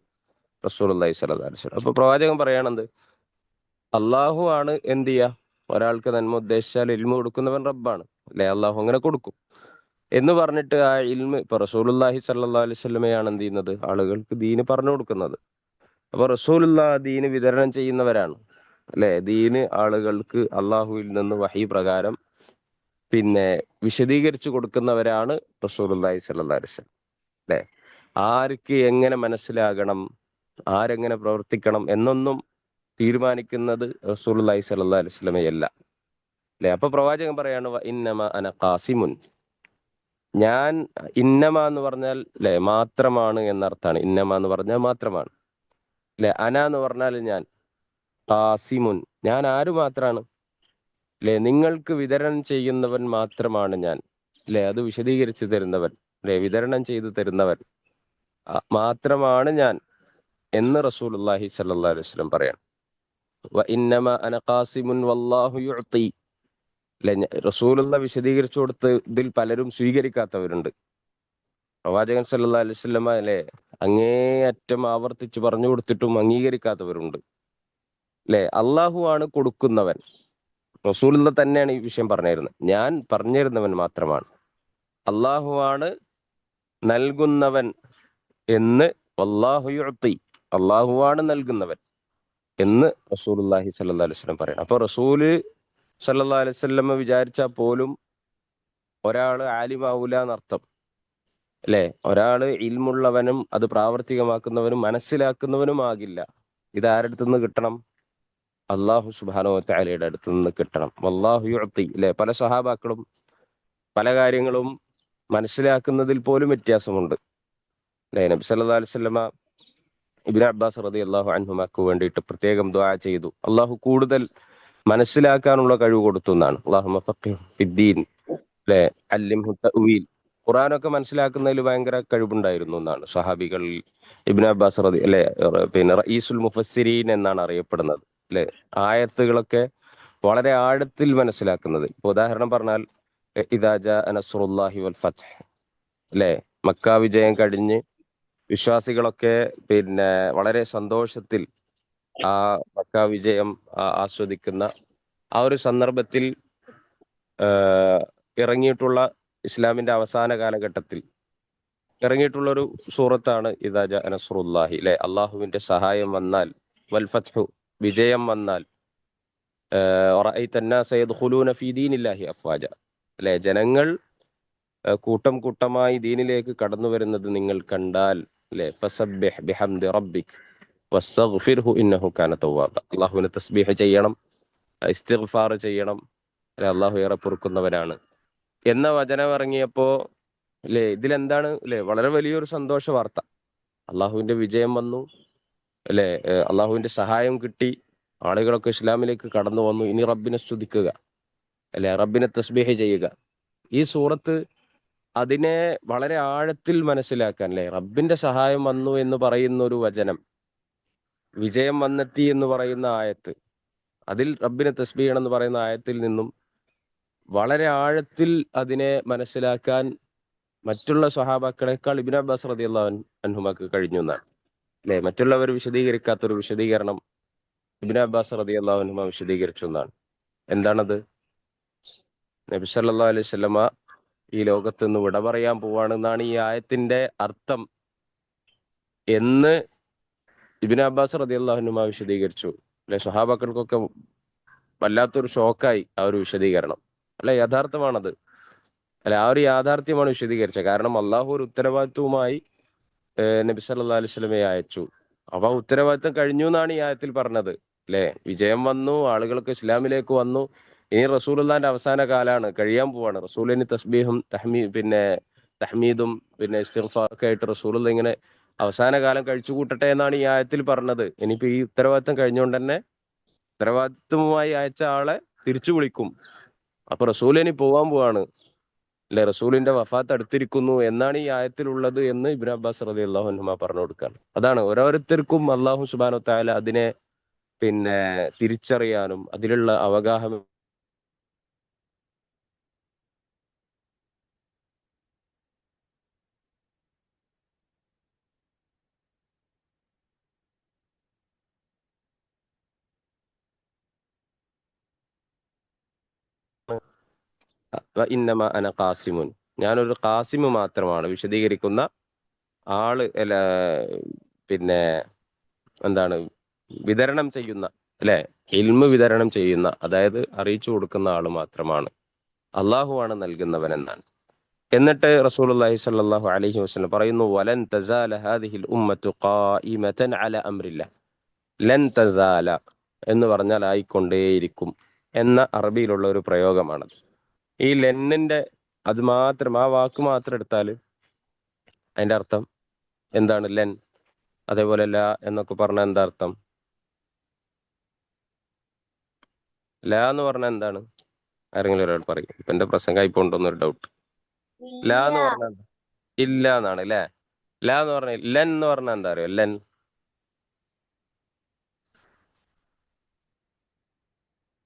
റസൂലുള്ളാഹി സ്വല്ലല്ലാഹു അലൈഹി വസല്ലം. അപ്പൊ പ്രവാചകൻ പറയാണെന്ത്? അള്ളാഹു ആണ് എന്ത് ചെയ്യുക, ഒരാൾക്ക് നന്മ ഉദ്ദേശിച്ചാൽ ഇൽമു കൊടുക്കുന്നവൻ റബ്ബാണ്, അല്ലെ. അള്ളാഹു അങ്ങനെ കൊടുക്കും എന്ന് പറഞ്ഞിട്ട് ആ ഇൽമ് ഇപ്പൊ റസൂലുള്ളാഹി സ്വല്ലല്ലാഹു അലൈഹി വസല്ലമയാണ് എന്ത് ചെയ്യുന്നത്? ആളുകൾക്ക് ദീന് പറഞ്ഞു കൊടുക്കുന്നത്. അപ്പൊ റസൂലുള്ളാഹി ദീന് വിതരണം ചെയ്യുന്നവരാണ്, അല്ലെ. ദീന് ആളുകൾക്ക് അള്ളാഹുവിൽ നിന്ന് വഹി പ്രകാരം പിന്നെ വിശദീകരിച്ചു കൊടുക്കുന്നവരാണ് റസൂലുള്ളാഹി സ്വല്ലല്ലാഹു അലൈഹി വസല്ലം, അല്ലെ. ആർക്ക് എങ്ങനെ മനസ്സിലാകണം, ആരെങ്ങനെ പ്രവർത്തിക്കണം എന്നൊന്നും തീരുമാനിക്കുന്നത് റസൂലുള്ളാഹി സ്വല്ലല്ലാഹു അലൈഹി വസല്ലമയല്ല, അല്ലെ. അപ്പൊ പ്രവാചകൻ പറയാണ്, ഇന്നമ അന ഖാസിമുൻ. ഞാൻ, ഇന്നമ എന്ന് പറഞ്ഞാൽ, അല്ലെ, മാത്രമാണ് എന്നർത്ഥമാണ്. ഇന്നമ എന്ന് പറഞ്ഞാൽ മാത്രമാണ്, അല്ലെ. അന എന്ന് പറഞ്ഞാൽ ഞാൻ, ഖാസിമുൻ, ഞാൻ ആര് മാത്രാണ്, അല്ലെ, നിങ്ങൾക്ക് വിതരണം ചെയ്യുന്നവൻ മാത്രമാണ് ഞാൻ, അല്ലെ. അത് വിശദീകരിച്ചു തരുന്നവൻ, അല്ലെ, വിതരണം ചെയ്തു തരുന്നവൻ മാത്രമാണ് ഞാൻ എന്ന് റസൂലുള്ളാഹി സ്വല്ലല്ലാഹു അലൈഹി വസല്ലം പറയാണ്. വഇന്നമ അന ഖാസിമുൻ വല്ലാഹു യുഅതി. അല്ലെ? റസൂലുള്ള വിശദീകരിച്ചു കൊടുത്ത് ഇതിൽ പലരും സ്വീകരിക്കാത്തവരുണ്ട്. പ്രവാചകൻ സല്ലല്ലാഹു അലൈഹി വസല്ലമ അല്ലെ അങ്ങേയറ്റം ആവർത്തിച്ച് പറഞ്ഞു കൊടുത്തിട്ടും അംഗീകരിക്കാത്തവരുണ്ട്. അല്ലെ? അള്ളാഹു ആണ് കൊടുക്കുന്നവൻ. റസൂലുള്ള തന്നെയാണ് ഈ വിഷയം പറഞ്ഞിരുന്നത്. ഞാൻ പറഞ്ഞിരുന്നവൻ മാത്രമാണ്. അള്ളാഹു ആണ് നൽകുന്നവൻ എന്ന്, വല്ലാഹു യുഅ്തി, അള്ളാഹു ആണ് നൽകുന്നവൻ എന്ന് റസൂലുള്ളാഹി സ്വല്ലല്ലാഹു അലൈഹി വസല്ലം പറയണം. അപ്പൊ റസൂല് സല്ലല്ലാഹു അലൈഹി വസല്ലമ വിചാരിച്ചാൽ പോലും ഒരാള് ആലിമാവൂല എന്നർത്ഥം. അല്ലെ? ഒരാള് ഇൽമുള്ളവനും അത് പ്രാവർത്തികമാക്കുന്നവനും മനസ്സിലാക്കുന്നവനുമാകില്ല. ഇത് ആരുടെ അടുത്ത് നിന്ന് കിട്ടണം? അള്ളാഹു സുബ്ഹാനഹു വ തആലയുടെ അടുത്ത് നിന്ന് കിട്ടണം. വല്ലാഹു യുഅ്തി. അല്ലെ? പല സഹാബാക്കളും പല കാര്യങ്ങളും മനസ്സിലാക്കുന്നതിൽ പോലും വ്യത്യാസമുണ്ട്. അല്ലെ? നബി സല്ലല്ലാഹു അലൈഹി വസല്ലമ ഇബ്നു അബ്ബാസ് റളിയല്ലാഹു അൻഹുമാക്ക് വേണ്ടിയിട്ട് പ്രത്യേകം ദുആ ചെയ്തു. അള്ളാഹു കൂടുതൽ മനസ്സിലാക്കാനുള്ള കഴിവ് കൊടുത്തു എന്നാണ്. അല്ലാഹുമ്മ ഫഖിഹ് ഫിദ്ദീൻ, അല്ലെ? അല്ലിംഹു തഅ്വീൽ. ഖുർആനൊക്കെ മനസ്സിലാക്കുന്നതിൽ ഭയങ്കര കഴിവുണ്ടായിരുന്നു എന്നാണ് സഹാബികളിൽ ഇബ്നു അബ്ബാസ് അല്ലെ, പിന്നെ റഈസുൽ മുഫസ്സിരീൻ എന്നാണ് അറിയപ്പെടുന്നത്. അല്ലെ? ആയത്തുകളൊക്കെ വളരെ ആഴത്തിൽ മനസ്സിലാക്കുന്നത്. ഇപ്പൊ ഉദാഹരണം പറഞ്ഞാൽ ഇദാ ജാഅ നസ്റുല്ലാഹി വൽ ഫത്ഹ്, അല്ലെ? മക്ക വിജയം കഴിഞ്ഞ് വിശ്വാസികളൊക്കെ പിന്നെ വളരെ സന്തോഷത്തിൽ ആ മക്ക വിജയം ആസ്വദിക്കുന്ന ആ ഒരു സന്ദർഭത്തിൽ ഇറങ്ങിയിട്ടുള്ള, ഇസ്ലാമിന്റെ അവസാന കാലഘട്ടത്തിൽ ഇറങ്ങിയിട്ടുള്ള ഒരു സൂറത്താണ് ഇദാ ജാഅ നസ്റുല്ലാഹി. അല്ലെ? അള്ളാഹുവിന്റെ സഹായം വന്നാൽ, വൽ ഫത്ഹു, വിജയം വന്നാൽ, വറഅയ്ത അന്നാസ യദ്ഖുലൂന ഫീ ദീനില്ലാഹി അഫ്വാജ. അല്ലെ? ജനങ്ങൾ കൂട്ടം കൂട്ടമായി ദീനിലേക്ക് കടന്നു വരുന്നത് നിങ്ങൾ കണ്ടാൽ, അല്ലെ? ഫസബ്ബിഹ് ബിഹംദി റബ്ബിക് വസ്തഗ്ഫിർഹു ഇന്നഹു കാന തവ്വാബ. അള്ളാഹുവിനെ തസ്ബീഹ് ചെയ്യണം, ഇസ്തിഗ്ഫാർ ചെയ്യണം. അല്ലെ? അള്ളാഹു ഏറെ പൊറുക്കുന്നവനാണ് എന്ന വചനം ഇറങ്ങിയപ്പോ, അല്ലെ, ഇതിലെന്താണ്? അല്ലെ? വളരെ വലിയൊരു സന്തോഷ വാർത്ത. അള്ളാഹുവിന്റെ വിജയം വന്നു. അല്ലെ? അള്ളാഹുവിന്റെ സഹായം കിട്ടി. ആളുകളൊക്കെ ഇസ്ലാമിലേക്ക് കടന്നു വന്നു. ഇനി റബ്ബിനെ സ്തുതിക്കുക, അല്ലെ? റബ്ബിനെ തസ്ബീഹ് ചെയ്യുക. ഈ സൂറത്ത് അതിനെ വളരെ ആഴത്തിൽ മനസ്സിലാക്കാൻ, അല്ലെ? റബ്ബിന്റെ സഹായം വന്നു എന്ന് പറയുന്ന ഒരു വചനം, വിജയം വന്നെത്തി എന്ന് പറയുന്ന ആയത്ത്, അതിൽ റബ്ബിനെ തസ്ബീഹ് ചെയ്യണം എന്ന് പറയുന്ന ആയത്തിൽ നിന്നും വളരെ ആഴത്തിൽ അതിനെ മനസ്സിലാക്കാൻ മറ്റുള്ള സ്വഹാബാക്കളെക്കാൾ ഇബ്നു അബ്ബാസ് റളിയല്ലാഹു അൻഹുമാക്ക് കഴിഞ്ഞു എന്നാണ്. അല്ലെ? മറ്റുള്ളവർ വിശദീകരിക്കാത്തൊരു വിശദീകരണം ഇബ്നു അബ്ബാസ് റളിയല്ലാഹു അൻഹുമ വിശദീകരിച്ചു എന്നാണ്. എന്താണത്? നബി സല്ലല്ലാഹു അലൈഹി വസല്ലമ ഈ ലോകത്ത് നിന്ന് വിട പറയാൻ പോവാണെന്നാണ് ഈ ആയത്തിന്റെ അർത്ഥം എന്ന് ഇബ്നു അബ്ബാസ് റളിയല്ലാഹു അൻഹുമ വിശദീകരിച്ചു. അല്ലെ? സ്വഹാബാക്കൾക്കൊക്കെ വല്ലാത്തൊരു ഷോക്കായി ആ ഒരു വിശദീകരണം. അല്ലെ? യഥാർത്ഥമാണത്. അല്ലെ? ആ ഒരു യാഥാർത്ഥ്യമാണ് വിശദീകരിച്ചത്. കാരണം അള്ളാഹു ഒരു ഉത്തരവാദിത്വവുമായി നബി സല്ലല്ലാഹു അലൈഹി വസല്ലമയെ അയച്ചു. അപ്പൊ ആ ഉത്തരവാദിത്തം കഴിഞ്ഞു എന്നാണ് ഈ ആയത്തിൽ പറഞ്ഞത്. അല്ലെ? വിജയം വന്നു, ആളുകൾക്ക് ഇസ്ലാമിലേക്ക് വന്നു. ഇനി റസൂലുള്ളാന്റെ അവസാന കാലാണ്, കഴിയാൻ പോവാണ്. റസൂൽ ഇനി തസ്ബീഹും തഹ്മീദും പിന്നെ ഇസ്തിഗ്ഫാറൊക്കെ ആയിട്ട് റസൂലുള്ള ഇങ്ങനെ അവസാന കാലം കഴിച്ചു കൂട്ടട്ടെ എന്നാണ് ഈ ആയത്തിൽ പറഞ്ഞത്. ഇനിയിപ്പോ ഈ ഉത്തരവാദിത്തം കഴിഞ്ഞുകൊണ്ട് തന്നെ ഉത്തരവാദിത്വവുമായി അയച്ച ആളെ തിരിച്ചു വിളിക്കും. അപ്പൊ റസൂൽ ഇനി പോവാൻ പോവാണ്, അല്ലെ? റസൂലിന്റെ വഫാത്ത് അടുത്തിരിക്കുന്നു എന്നാണ് ഈ ആയത്തിലുള്ളത് എന്ന് ഇബ്നു അബ്ബാസ് റളിയല്ലാഹു അൻഹുമ പറഞ്ഞു കൊടുക്കാണ്. അതാണ് ഓരോരുത്തർക്കും അല്ലാഹു സുബ്ഹാനഹു വ തആല അതിനെ പിന്നെ തിരിച്ചറിയാനും അതിലുള്ള അവഗാഹം ഇന്നമ അന ഖാസിമുൻ, ഞാനൊരു ഖാസിമ് മാത്രമാണ്, വിശദീകരിക്കുന്ന ആള്, അല്ല, പിന്നെ എന്താണ്, വിതരണം ചെയ്യുന്ന, അല്ലെ? ഇൽമ് വിതരണം ചെയ്യുന്ന, അതായത് അറിയിച്ചു കൊടുക്കുന്ന ആള് മാത്രമാണ്. അള്ളാഹു ആണ് നൽകുന്നവൻ എന്നാണ്. എന്നിട്ട് റസൂലുള്ളാഹി സ്വല്ലല്ലാഹു അലൈഹി വസല്ലം പറയുന്നു, വലൻ തസാല ഹാദിഹിൽ ഉമ്മത്തു ഖായിമതൻ അല അംരില്ല. ലൻ തസാല എന്ന് പറഞ്ഞാൽ ആയിക്കൊണ്ടേയിരിക്കും എന്ന അറബിയിലുള്ള ഒരു പ്രയോഗമാണ്. ഈ ലെന്നിന്റെ അത് മാത്രം, ആ വാക്ക് മാത്രം എടുത്താൽ അതിന്റെ അർത്ഥം എന്താണ്? ലെൻ. അതേപോലെ ല എന്നൊക്കെ പറഞ്ഞാൽ എന്താ അർത്ഥം? ല എന്ന് പറഞ്ഞാൽ എന്താണ്? ആരെങ്കിലും ഒരാൾ പറയും. ഇപ്പൊ എന്റെ പ്രസംഗം ഇപ്പോണ്ടോന്നൊരു ഡൗട്ട്. ല ഇല്ല. എന്ന് പറഞ്ഞാൽ എന്താ? ഇല്ല എന്നാണ് അല്ലെ? ല എന്ന് പറഞ്ഞാൽ, ലെൻ എന്ന് പറഞ്ഞാൽ എന്താ അറിയോ? ലെൻ.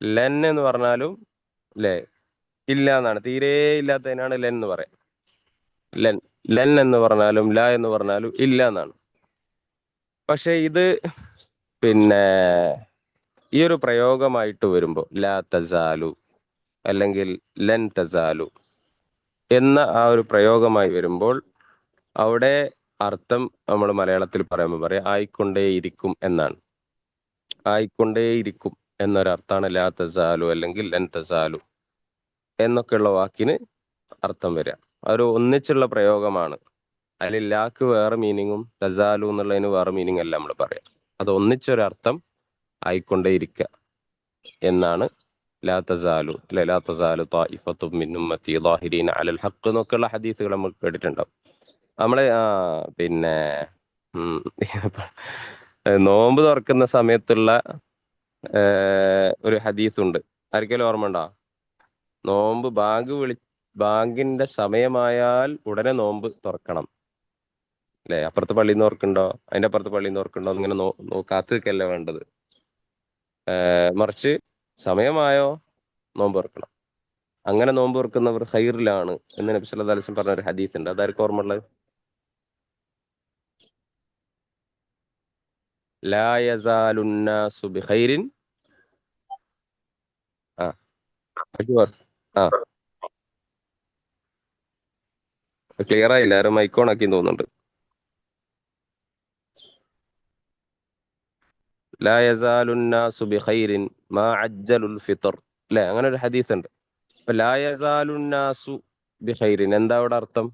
ലെൻ എന്ന് പറഞ്ഞാലും, അല്ലെ, ഇല്ല എന്നാണ്. തീരെ ഇല്ലാത്തതിനാണ് ലൻ എന്ന് പറയാം. ലൻ ലൻ എന്ന് പറഞ്ഞാലും ല എന്ന് പറഞ്ഞാലും ഇല്ല എന്നാണ്. പക്ഷെ ഇത് പിന്നെ ഈ ഒരു പ്രയോഗമായിട്ട് വരുമ്പോൾ ലാ തസാലു അല്ലെങ്കിൽ ലൻ തസാലു എന്ന ആ ഒരു പ്രയോഗമായി വരുമ്പോൾ അവിടെ അർത്ഥം നമ്മൾ മലയാളത്തിൽ പറയുമ്പോൾ പറയാം ആയിക്കൊണ്ടേയിരിക്കും എന്നാണ്. ആയിക്കൊണ്ടേയിരിക്കും എന്നൊരർത്ഥാണ് ലാ തസാലു അല്ലെങ്കിൽ ലൻ തസാലു എന്നൊക്കെയുള്ള വാക്കിന് അർത്ഥം വരിക. ഒരു ഒന്നിച്ചുള്ള പ്രയോഗമാണ്. അതിൽ ലാക്ക് വേറെ മീനിങ്ങും തസാലു എന്നുള്ളതിന് വേറെ മീനിങ് അല്ല നമ്മൾ പറയാം. അത് ഒന്നിച്ചൊരർത്ഥം ആയിക്കൊണ്ടേയിരിക്കുക എന്നാണ് ലാ തസാലു അല്ലെ ലാ തസാലു ത്വാഇഫത്തും മിൻ ഉമ്മത്തി ളാഹിരീന അലൽ ഹഖ് എന്നൊക്കെയുള്ള ഹദീസുകൾ നമ്മൾ കേട്ടിട്ടുണ്ടാവും. നമ്മളെ പിന്നെ ഉം, നോമ്പ് തുറക്കുന്ന സമയത്തുള്ള ഒരു ഹദീസ് ഉണ്ട്. ആർക്കെങ്കിലും ഓർമ്മ ഉണ്ടോ? നോമ്പ് ബാങ്കിന്റെ സമയമായാൽ ഉടനെ നോമ്പ് തുറക്കണം അല്ലെ? അപ്പുറത്ത് പള്ളിയിൽ നിന്ന് ഓർക്കുണ്ടോ, അതിന്റെ അപ്പുറത്ത് പള്ളിയിൽ നിന്ന് ഓർക്കുണ്ടോ, ഇങ്ങനെ കാത്തു നിൽക്കല്ല വേണ്ടത്. മറിച്ച് സമയമായോ നോമ്പ് തുറക്കണം. അങ്ങനെ നോമ്പ് തുറക്കുന്നവർ ഖൈറിലാണ് എന്ന് നബി സല്ലല്ലാഹു അലൈഹി വസല്ലം പറഞ്ഞ ഒരു ഹദീസ് ഉണ്ട്. അതായിരിക്കും ഓർമ്മ ഉള്ളത്. ലാ യസാലുന്നാസു ബിഖൈരിൻ. ആ അജ്വർ. ആ ക്ലിയർ ആയില്ല, ആരും മൈക്കോൺ ആക്കി തോന്നുന്നുണ്ട്. ലാ യസാലുന്നാസു ബിഖൈരിൻ മാ അജ്ജലുൽ ഫിത്ർ അല്ലെ? അങ്ങനെ ഒരു ഹദീസ് ഉണ്ട്. അപ്പൊ ലാ യസാലുന്നാസു ബിഖൈരിൻ എന്താ അവിടെ അർത്ഥം?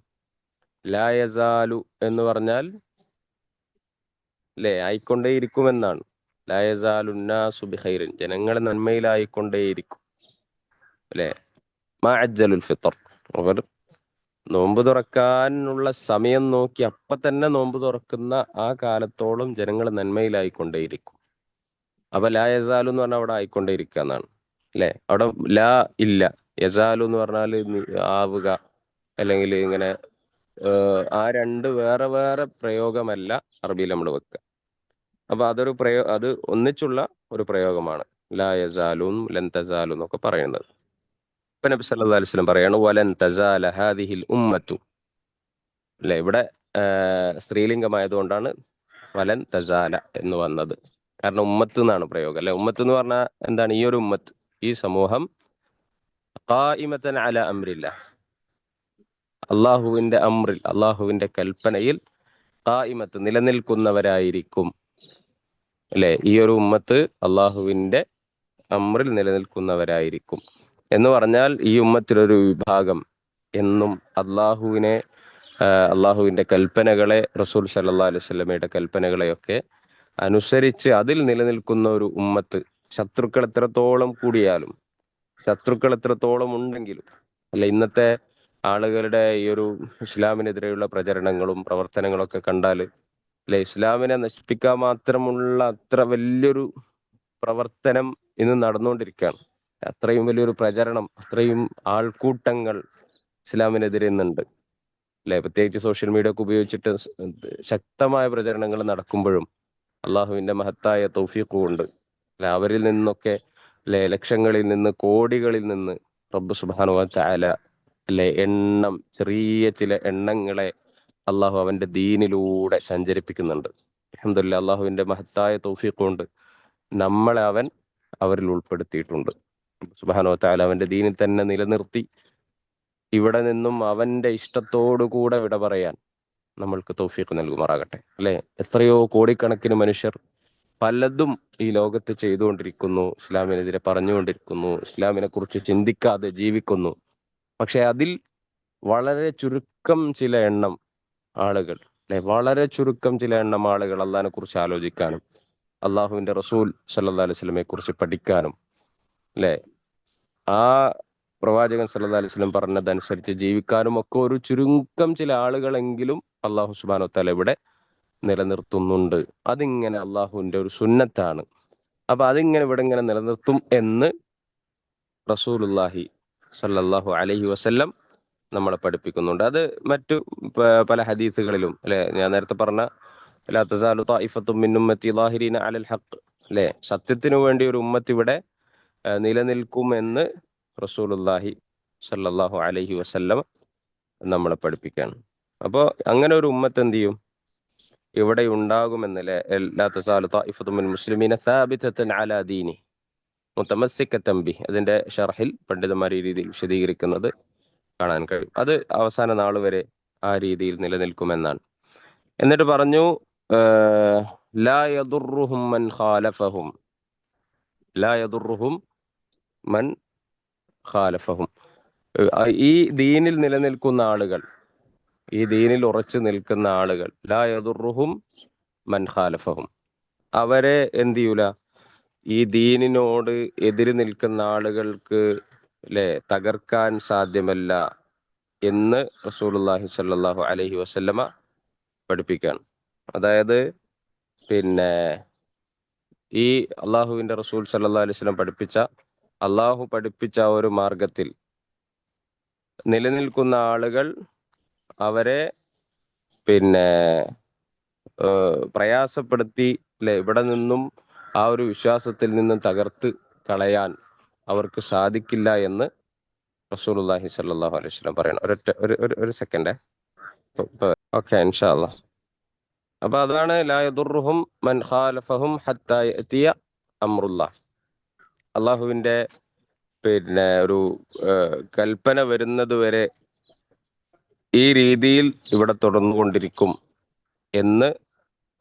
ലാ യസാലു എന്ന് പറഞ്ഞാൽ അല്ലെ ആയിക്കൊണ്ടേയിരിക്കുമെന്നാണ്. ലാ യസാലുന്നാസു ബിഖൈരിൻ ജനങ്ങൾ നന്മയിലായിക്കൊണ്ടേയിരിക്കും അല്ലെ? മാ അജ്ജലുൽ ഫിത്ർ അവർ നോമ്പ് തുറക്കാനുള്ള സമയം നോക്കി അപ്പൊ തന്നെ നോമ്പ് തുറക്കുന്ന ആ കാലത്തോളം ജനങ്ങൾ നന്മയിലായിക്കൊണ്ടേയിരിക്കും. അപ്പൊ ലാ യസാലു എന്ന് പറഞ്ഞാൽ അവിടെ ആയിക്കൊണ്ടേയിരിക്കുക എന്നാണ് അല്ലെ? അവിടെ ലാ ഇല്ല, യസാലു എന്ന് പറഞ്ഞാൽ ആവുക അല്ലെങ്കിൽ ഇങ്ങനെ ആ രണ്ട് വേറെ വേറെ പ്രയോഗമല്ല അറബിയിൽ നമ്മൾ വെക്കുക. അപ്പൊ അത് ഒന്നിച്ചുള്ള ഒരു പ്രയോഗമാണ് ലാ യസാലും ലൻ തസാലു എന്നൊക്കെ പറയുന്നത്. ഇപ്പൊ നബി സല്ലല്ലാഹു അലൈഹി വസല്ലം പറയാണ് വലൻ തസാല ഹാദിഹിൽ ഉമ്മത്തു അല്ലെ? ഇവിടെ സ്ത്രീലിംഗമായതുകൊണ്ടാണ് വലൻ തസാല എന്ന് വന്നത്. കാരണം ഉമ്മത്ത് എന്നാണ് പ്രയോഗം അല്ലെ? ഉമ്മത്ത് എന്ന് പറഞ്ഞാൽ എന്താണ്? ഈ ഒരു ഉമ്മത്ത്, ഈ സമൂഹം ഖായിമത്തൻ അല അംരില്ല അള്ളാഹുവിന്റെ അമ്രിൽ അള്ളാഹുവിന്റെ കൽപ്പനയിൽ ഖായിമത്ത് നിലനിൽക്കുന്നവരായിരിക്കും അല്ലെ? ഈ ഒരു ഉമ്മത്ത് അള്ളാഹുവിന്റെ അമ്രിൽ നിലനിൽക്കുന്നവരായിരിക്കും എന്ന് പറഞ്ഞാൽ ഈ ഉമ്മത്തിലൊരു വിഭാഗം എന്നും അള്ളാഹുവിന്റെ കൽപ്പനകളെ, റസൂൽ സല്ലല്ലാഹു അലൈഹി വസല്ലമയുടെ കൽപ്പനകളെയൊക്കെ അനുസരിച്ച് അതിൽ നിലനിൽക്കുന്ന ഒരു ഉമ്മത്ത്. ശത്രുക്കൾ എത്രത്തോളം കൂടിയാലും, ശത്രുക്കൾ എത്രത്തോളം ഉണ്ടെങ്കിലും അല്ല, ഇന്നത്തെ ആളുകളുടെ ഈ ഒരു ഇസ്ലാമിനെതിരെയുള്ള പ്രചരണങ്ങളും പ്രവർത്തനങ്ങളും ഒക്കെ കണ്ടാൽ അല്ലെ, ഇസ്ലാമിനെ നശിപ്പിക്കാൻ മാത്രമുള്ള അത്ര വലിയൊരു പ്രവർത്തനം ഇന്ന് നടന്നുകൊണ്ടിരിക്കുകയാണ്. അത്രയും വലിയൊരു പ്രചരണം, അത്രയും ആൾക്കൂട്ടങ്ങൾ ഇസ്ലാമിനെതിരെ ഇന്നുണ്ട് അല്ലെ? പ്രത്യേകിച്ച് സോഷ്യൽ മീഡിയ ഒക്കെ ഉപയോഗിച്ചിട്ട് ശക്തമായ പ്രചരണങ്ങൾ നടക്കുമ്പോഴും അള്ളാഹുവിന്റെ മഹത്തായ തൗഫീഖ് കൊണ്ട് അല്ലെ അവരിൽ നിന്നൊക്കെ അല്ലെ ലക്ഷങ്ങളിൽ നിന്ന് കോടികളിൽ നിന്ന് റബ്ബ് സുബ്ഹാനഹു വ തആല അല്ലെ ചെറിയ ചില എണ്ണങ്ങളെ അള്ളാഹു അവന്റെ ദീനിലൂടെ സഞ്ചരിപ്പിക്കുന്നുണ്ട്. അൽഹംദുലില്ലാഹ്, അള്ളാഹുവിന്റെ മഹത്തായ തൗഫീഖ് കൊണ്ട് നമ്മളെ അവൻ അവരിൽ ഉൾപ്പെടുത്തിയിട്ടുണ്ട്. സുബ്ഹാനഹു വ തആല അവന്റെ ദീനിൽ തന്നെ നിലനിർത്തി ഇവിടെ നിന്നും അവന്റെ ഇഷ്ടത്തോടു കൂടെ വിട പറയാൻ നമ്മൾക്ക് തൗഫീഖ് നൽകുമാറാകട്ടെ അല്ലെ? എത്രയോ കോടിക്കണക്കിന് മനുഷ്യർ പലതും ഈ ലോകത്ത് ചെയ്തുകൊണ്ടിരിക്കുന്നു, ഇസ്ലാമിനെതിരെ പറഞ്ഞുകൊണ്ടിരിക്കുന്നു, ഇസ്ലാമിനെ കുറിച്ച് ചിന്തിക്കാതെ ജീവിക്കുന്നു. പക്ഷെ അതിൽ വളരെ ചുരുക്കം ചില എണ്ണം ആളുകൾ അല്ലെ, വളരെ ചുരുക്കം ചില എണ്ണം ആളുകൾ അള്ളാഹിനെ കുറിച്ച് ആലോചിക്കാനും അള്ളാഹുവിന്റെ റസൂൽ സല്ലല്ലാഹു അലൈഹി വസല്ലമയെ കുറിച്ച് പഠിക്കാനും അല്ലെ, ആ പ്രവാചകൻ സല്ലല്ലാഹു അലൈഹി വസല്ലം പറഞ്ഞതനുസരിച്ച് ജീവിക്കാനും ഒക്കെ ഒരു ചുരുക്കം ചില ആളുകളെങ്കിലും അള്ളാഹു സുബ്ഹാനഹു വ തആല ഇവിടെ നിലനിർത്തുന്നുണ്ട്. അതിങ്ങനെ അള്ളാഹുവിന്റെ ഒരു സുന്നത്താണ്. അപ്പൊ അതിങ്ങനെ ഇവിടെ ഇങ്ങനെ നിലനിർത്തും എന്ന് റസൂലുള്ളാഹി സല്ലല്ലാഹു അലൈഹി വസല്ലം നമ്മളെ പഠിപ്പിക്കുന്നുണ്ട്. അത് മറ്റു പല ഹദീസുകളിലും അല്ലെ, ഞാൻ നേരത്തെ പറഞ്ഞ ലാ തസാലു ത്വാഇഫത്തും മിൻ ഉമ്മത്തി ളാഹിരീന അലൽ ഹഖ് അല്ലെ, സത്യത്തിനു വേണ്ടി ഒരു ഉമ്മത്ത് ഇവിടെ നിലനിൽക്കുമെന്ന് റസൂലുള്ളാഹി സല്ലല്ലാഹു അലൈഹി വസല്ലം നമ്മളെ പഠിപ്പിക്കുകയാണ്. അപ്പോൾ അങ്ങനെ ഒരു ഉമ്മത്ത് എന്ത് ചെയ്യും? ഇവിടെ ഉണ്ടാകുമെന്നല്ലേ. ലാ തസാലു ത്വാഇഫത്തും മിനൽ മുസ്ലിമീന സാബിതത്തൻ അലാ ദീനി മുതമസ്സിക്കത്തൻ ബിഹി. അതിന്റെ ഷർഹിൽ പണ്ഡിതന്മാർ ഈ രീതിയിൽ വിശദീകരിക്കുന്നത് കാണാൻ കഴിയും. അത് അവസാന നാൾ വരെ ആ രീതിയിൽ നിലനിൽക്കുമെന്നാണ്. എന്നിട്ട് പറഞ്ഞു, ആഹ്, ലാ യദുർറുഹും മൻ ഖാലഫഹും, ലാ യദുർറുഹും മൻ ഖാലഫഹും. ഈ ദീനിൽ നിലനിൽക്കുന്ന ആളുകൾ, ഈ ദീനിൽ ഉറച്ചു നിൽക്കുന്ന ആളുകൾ, ലാ യദുർറുഹും മൻ ഖാലഫഹും, അവരെ എന്ത് ചെയ്യൂല, ഈ ദീനിനോട് എതിര് നിൽക്കുന്ന ആളുകൾക്ക് അല്ലെ തകർക്കാൻ സാധ്യമല്ല എന്ന് റസൂലുള്ളാഹി സ്വല്ലല്ലാഹു അലൈഹി വസല്ലമ പഠിപ്പിക്കുകയാണ്. അതായത് പിന്നെ ഈ അള്ളാഹുവിന്റെ റസൂൽ സല്ലല്ലാഹു അലൈഹി വസല്ലം പഠിപ്പിച്ച, അള്ളാഹു പഠിപ്പിച്ച ആ ഒരു മാർഗത്തിൽ നിലനിൽക്കുന്ന ആളുകൾ അവരെ പിന്നെ പ്രയാസപ്പെടുത്തി അല്ലെ ഇവിടെ നിന്നും ആ ഒരു വിശ്വാസത്തിൽ നിന്നും തകർത്ത് കളയാൻ അവർക്ക് സാധിക്കില്ല എന്ന് റസൂലുള്ളാഹി സ്വല്ലല്ലാഹു അലൈഹി വസല്ലം പറയണം. ഒരൊറ്റ ഒരു സെക്കൻഡേ. ഓക്കെ, ഇൻഷാ അല്ലാഹ്. അപ്പൊ അതാണ് ലാ യദുർറുഹും മൻ ഖാലഫഹും ഹത്താ യഅതിയ അംറുല്ലാഹ്. അള്ളാഹുവിന്റെ പിന്നെ ഒരു കൽപ്പന വരുന്നത് വരെ ഈ രീതിയിൽ ഇവിടെ തുടർന്നുകൊണ്ടിരിക്കും എന്ന്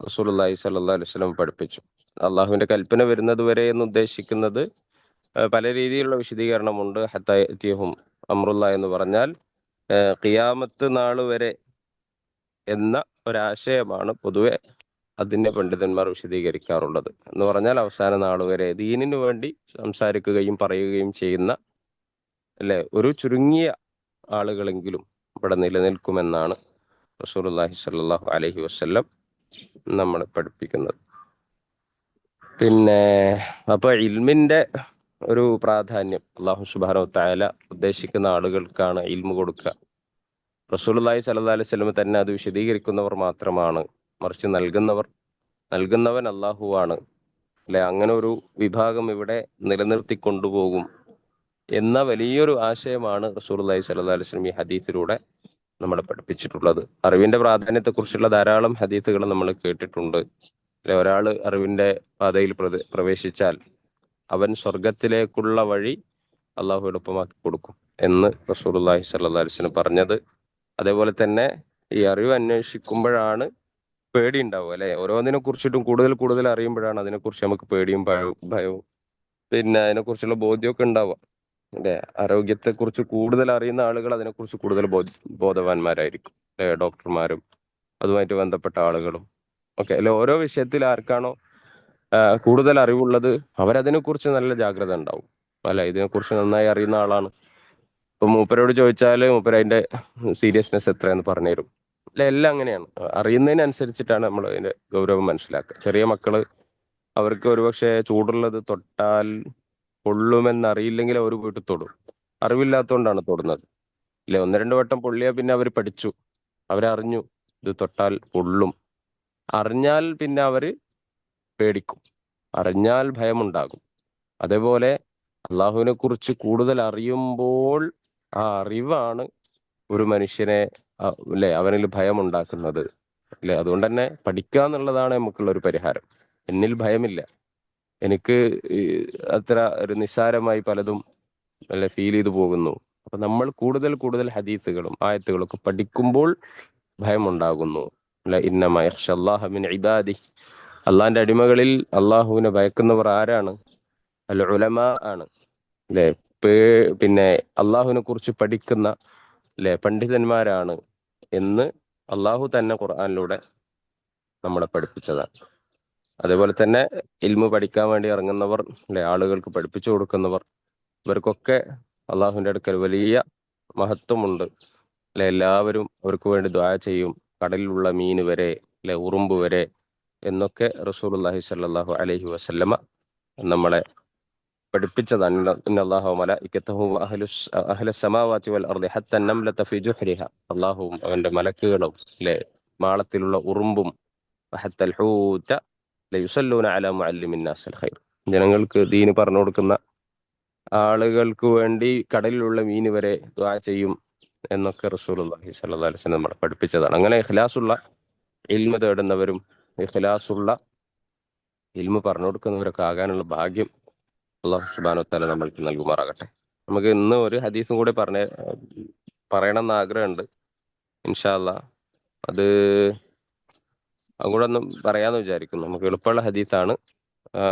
റസൂലുള്ളാഹി സ്വല്ലല്ലാഹു അലൈഹി വസല്ലം പഠിപ്പിച്ചു. അള്ളാഹുവിന്റെ കൽപ്പന വരുന്നത് വരെ എന്ന് ഉദ്ദേശിക്കുന്നത് പല രീതിയിലുള്ള വിശദീകരണമുണ്ട്. ഹത്താ യഅതിയഹും അംറുല്ലാ എന്ന് പറഞ്ഞാൽ ഖിയാമത്ത് നാൾ വരെ എന്ന ഒരാശയമാണ് പൊതുവെ അതിന്റെ പണ്ഡിതന്മാർ വിശദീകരിക്കാറുള്ളത്. എന്ന് പറഞ്ഞാൽ അവസാന നാൾ വരെ ദീനിനു വേണ്ടി സംസാരിക്കുകയും പറയുകയും ചെയ്യുന്ന അല്ലെ ഒരു ചുരുങ്ങിയ ആളുകളെങ്കിലും ഇവിടെ നിലനിൽക്കുമെന്നാണ് റസൂലുള്ളാഹി സ്വല്ലല്ലാഹു അലൈഹി വസല്ലം നമ്മളെ പഠിപ്പിക്കുന്നത്. പിന്നെ അപ്പൊ ഇൽമിന്റെ ഒരു പ്രാധാന്യം അല്ലാഹു സുബ്ഹാനഹു വതആല ഉദ്ദേശിക്കുന്ന ആളുകൾക്കാണ് ഇൽമു കൊടുക്കുക. റസൂലുള്ളാഹി സ്വല്ലല്ലാഹു അലൈഹി വസല്ലം തന്നെ അത് വിശദീകരിക്കുന്നവർ മാത്രമാണ്. മറിച്ച് നൽകുന്നവൻ അല്ലാഹുവാണ് അല്ലെ. അങ്ങനെ ഒരു വിഭാഗം ഇവിടെ നിലനിർത്തി കൊണ്ടുപോകും എന്ന വലിയൊരു ആശയമാണ് റസൂലുള്ളാഹി സ്വല്ലല്ലാഹു അലൈഹി വസല്ലം ഈ ഹദീസിലൂടെ നമ്മളെ പഠിപ്പിച്ചിട്ടുള്ളത്. അറിവിന്റെ പ്രാധാന്യത്തെക്കുറിച്ചുള്ള ധാരാളം ഹദീസുകൾ നമ്മൾ കേട്ടിട്ടുണ്ട്. അല്ലെ, ഒരാൾ അറിവിന്റെ പാതയിൽ പ്രവേശിച്ചാൽ അവൻ സ്വർഗത്തിലേക്കുള്ള വഴി അള്ളാഹു എളുപ്പമാക്കി കൊടുക്കും എന്ന് റസൂലുള്ളാഹി സ്വല്ലല്ലാഹു അലൈഹി വസല്ലം പറഞ്ഞത്. അതേപോലെ തന്നെ ഈ അറിവ് അന്വേഷിക്കുമ്പോഴാണ് പേടി ഉണ്ടാവുക അല്ലെ. ഓരോന്നിനെ കുറിച്ചിട്ടും കൂടുതൽ കൂടുതൽ അറിയുമ്പോഴാണ് അതിനെക്കുറിച്ച് നമുക്ക് പേടിയും ഭയവും പിന്നെ അതിനെക്കുറിച്ചുള്ള ബോധ്യമൊക്കെ ഉണ്ടാവുക അല്ലെ. ആരോഗ്യത്തെക്കുറിച്ച് കൂടുതൽ അറിയുന്ന ആളുകൾ അതിനെക്കുറിച്ച് കൂടുതൽ ബോധവാന്മാരായിരിക്കും അല്ലെ. ഡോക്ടർമാരും അതുമായിട്ട് ബന്ധപ്പെട്ട ആളുകളും ഒക്കെ അല്ലെ. ഓരോ വിഷയത്തിൽ ആർക്കാണോ കൂടുതൽ അറിവുള്ളത് അവരതിനെക്കുറിച്ച് നല്ല ജാഗ്രത ഉണ്ടാവും അല്ലെ. ഇതിനെക്കുറിച്ച് നന്നായി അറിയുന്ന ആളാണ്. ഇപ്പൊ മൂപ്പരോട് ചോദിച്ചാൽ മൂപ്പര് അതിന്റെ സീരിയസ്നെസ് എത്രയെന്ന് പറഞ്ഞുതരും അല്ലെ. എല്ലാം അങ്ങനെയാണ്. അറിയുന്നതിനനുസരിച്ചിട്ടാണ് നമ്മൾ അതിന്റെ ഗൗരവം മനസ്സിലാക്കുക. ചെറിയ മക്കള് അവർക്ക് ഒരുപക്ഷെ ചൂടുള്ളത് തൊട്ടാൽ പൊള്ളുമെന്നറിയില്ലെങ്കിൽ അവർ പോയിട്ട് തൊടും. അറിവില്ലാത്തതുകൊണ്ടാണ് തൊടുന്നത് അല്ലെ. ഒന്ന് രണ്ട് വട്ടം പൊള്ളിയാൽ പിന്നെ അവർ പഠിച്ചു, അവരറിഞ്ഞു ഇത് തൊട്ടാൽ പൊള്ളും. അറിഞ്ഞാൽ പിന്നെ അവര് പേടിക്കും, അറിഞ്ഞാൽ ഭയമുണ്ടാകും. അതേപോലെ അള്ളാഹുവിനെ കുറിച്ച് കൂടുതൽ അറിയുമ്പോൾ ആ അറിവാണ് ഒരു മനുഷ്യനെ അല്ലെ അവനിൽ ഭയം ഉണ്ടാക്കുന്നത് അല്ലെ. അതുകൊണ്ട് തന്നെ പഠിക്കുക എന്നുള്ളതാണ് നമുക്കുള്ള ഒരു പരിഹാരം. എന്നിൽ ഭയമില്ല, എനിക്ക് അത്ര ഒരു നിസ്സാരമായി പലതും അല്ലെ ഫീൽ ചെയ്തു പോകുന്നു. അപ്പൊ നമ്മൾ കൂടുതൽ കൂടുതൽ ഹദീസുകളും ആയത്തുകളും ഒക്കെ പഠിക്കുമ്പോൾ ഭയമുണ്ടാകുന്നു അല്ലെ. ഇന്നമാ യഖ്ഷല്ലാഹ മിൻ ഇബാദിഹി, അള്ളാന്റെ അടിമകളിൽ അള്ളാഹുവിനെ ഭയക്കുന്നവർ ആരാണ്? അൽ ഉലമാ ആണ് അല്ലെ. പിന്നെ അള്ളാഹുവിനെ കുറിച്ച് പഠിക്കുന്ന അല്ലെ പണ്ഡിതന്മാരാണ് എന്ന് അള്ളാഹു തന്നെ ഖുർആനിലൂടെ നമ്മളെ പഠിപ്പിച്ചതാണ്. അതേപോലെ തന്നെ ഇൽമു പഠിക്കാൻ വേണ്ടി ഇറങ്ങുന്നവർ അല്ലെ, ആളുകൾക്ക് പഠിപ്പിച്ചു കൊടുക്കുന്നവർ, ഇവർക്കൊക്കെ അള്ളാഹുവിന്റെ അടുക്കൽ വലിയ മഹത്വമുണ്ട് അല്ലെ. എല്ലാവരും അവർക്ക് വേണ്ടി ദുആ ചെയ്യും, കടലിലുള്ള മീന് വരെ അല്ലെ, ഉറുമ്പ് വരെ എന്നൊക്കെ റസൂലുള്ളാഹി സ്വല്ലല്ലാഹു അലൈഹി വസല്ലമ നമ്മളെ പഠിപ്പിച്ചതാണ്. ഇന്നല്ലാഹ വമലായികതഹു അഹ്ലസ് സമാവാതി വൽ അർദി ഹത്ത നംലത ഫി ജുഹ്രിഹ, അല്ലാഹുവും അവന്റെ മലക്കുകളും അല്ലെ മാളത്തിലുള്ള ഉറുമ്പും ഹത്തൽ ഹൂത ലയുസല്ലൂന അലാ മുഅല്ലിമിൻ നാസിൽ ഖൈർ, ജനങ്ങൾക്ക് ദീന് പറഞ്ഞു കൊടുക്കുന്ന ആളുകൾക്ക് വേണ്ടി കടലിലുള്ള മീൻ വരെ ദുആ ചെയ്യും എന്നൊക്കെ റസൂലുള്ളാഹി സ്വല്ലല്ലാഹു അലൈഹി വസല്ലം നമ്മളെ പഠിപ്പിച്ചതാണ്. അങ്ങനെ ഇഖ്ലാസുള്ള ഇൽമ തേടുന്നവരും ഇഖ്ലാസുള്ള ഇൽമ പറഞ്ഞു കൊടുക്കുന്നവരൊക്കെ ആകാനുള്ള ഭാഗ്യം അള്ളാഹു സുബ്ഹാനഹു വതആല നമ്മൾക്ക് നൽകുമാറാകട്ടെ. നമുക്ക് ഇന്ന് ഒരു ഹദീസും കൂടി പറയണം എന്ന് ആഗ്രഹമുണ്ട്. ഇൻഷാ അല്ലാ അത് അതുകൂടെ ഒന്ന് പറയാന്ന് വിചാരിക്കുന്നു. നമുക്ക് എളുപ്പമുള്ള ഹദീസാണ്.